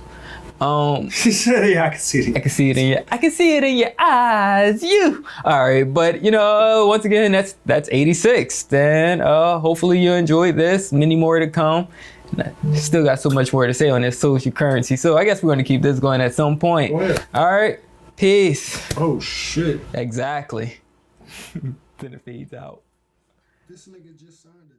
She said, "Yeah, I can see it. I can see it in your eyes. You all right?" But you know, once again, that's 86. Then hopefully you enjoyed this. Many more to come. Still got so much more to say on this social currency. So I guess we're gonna keep this going at some point. All right, peace. Oh shit! Exactly. Then it fades out. This nigga just signed a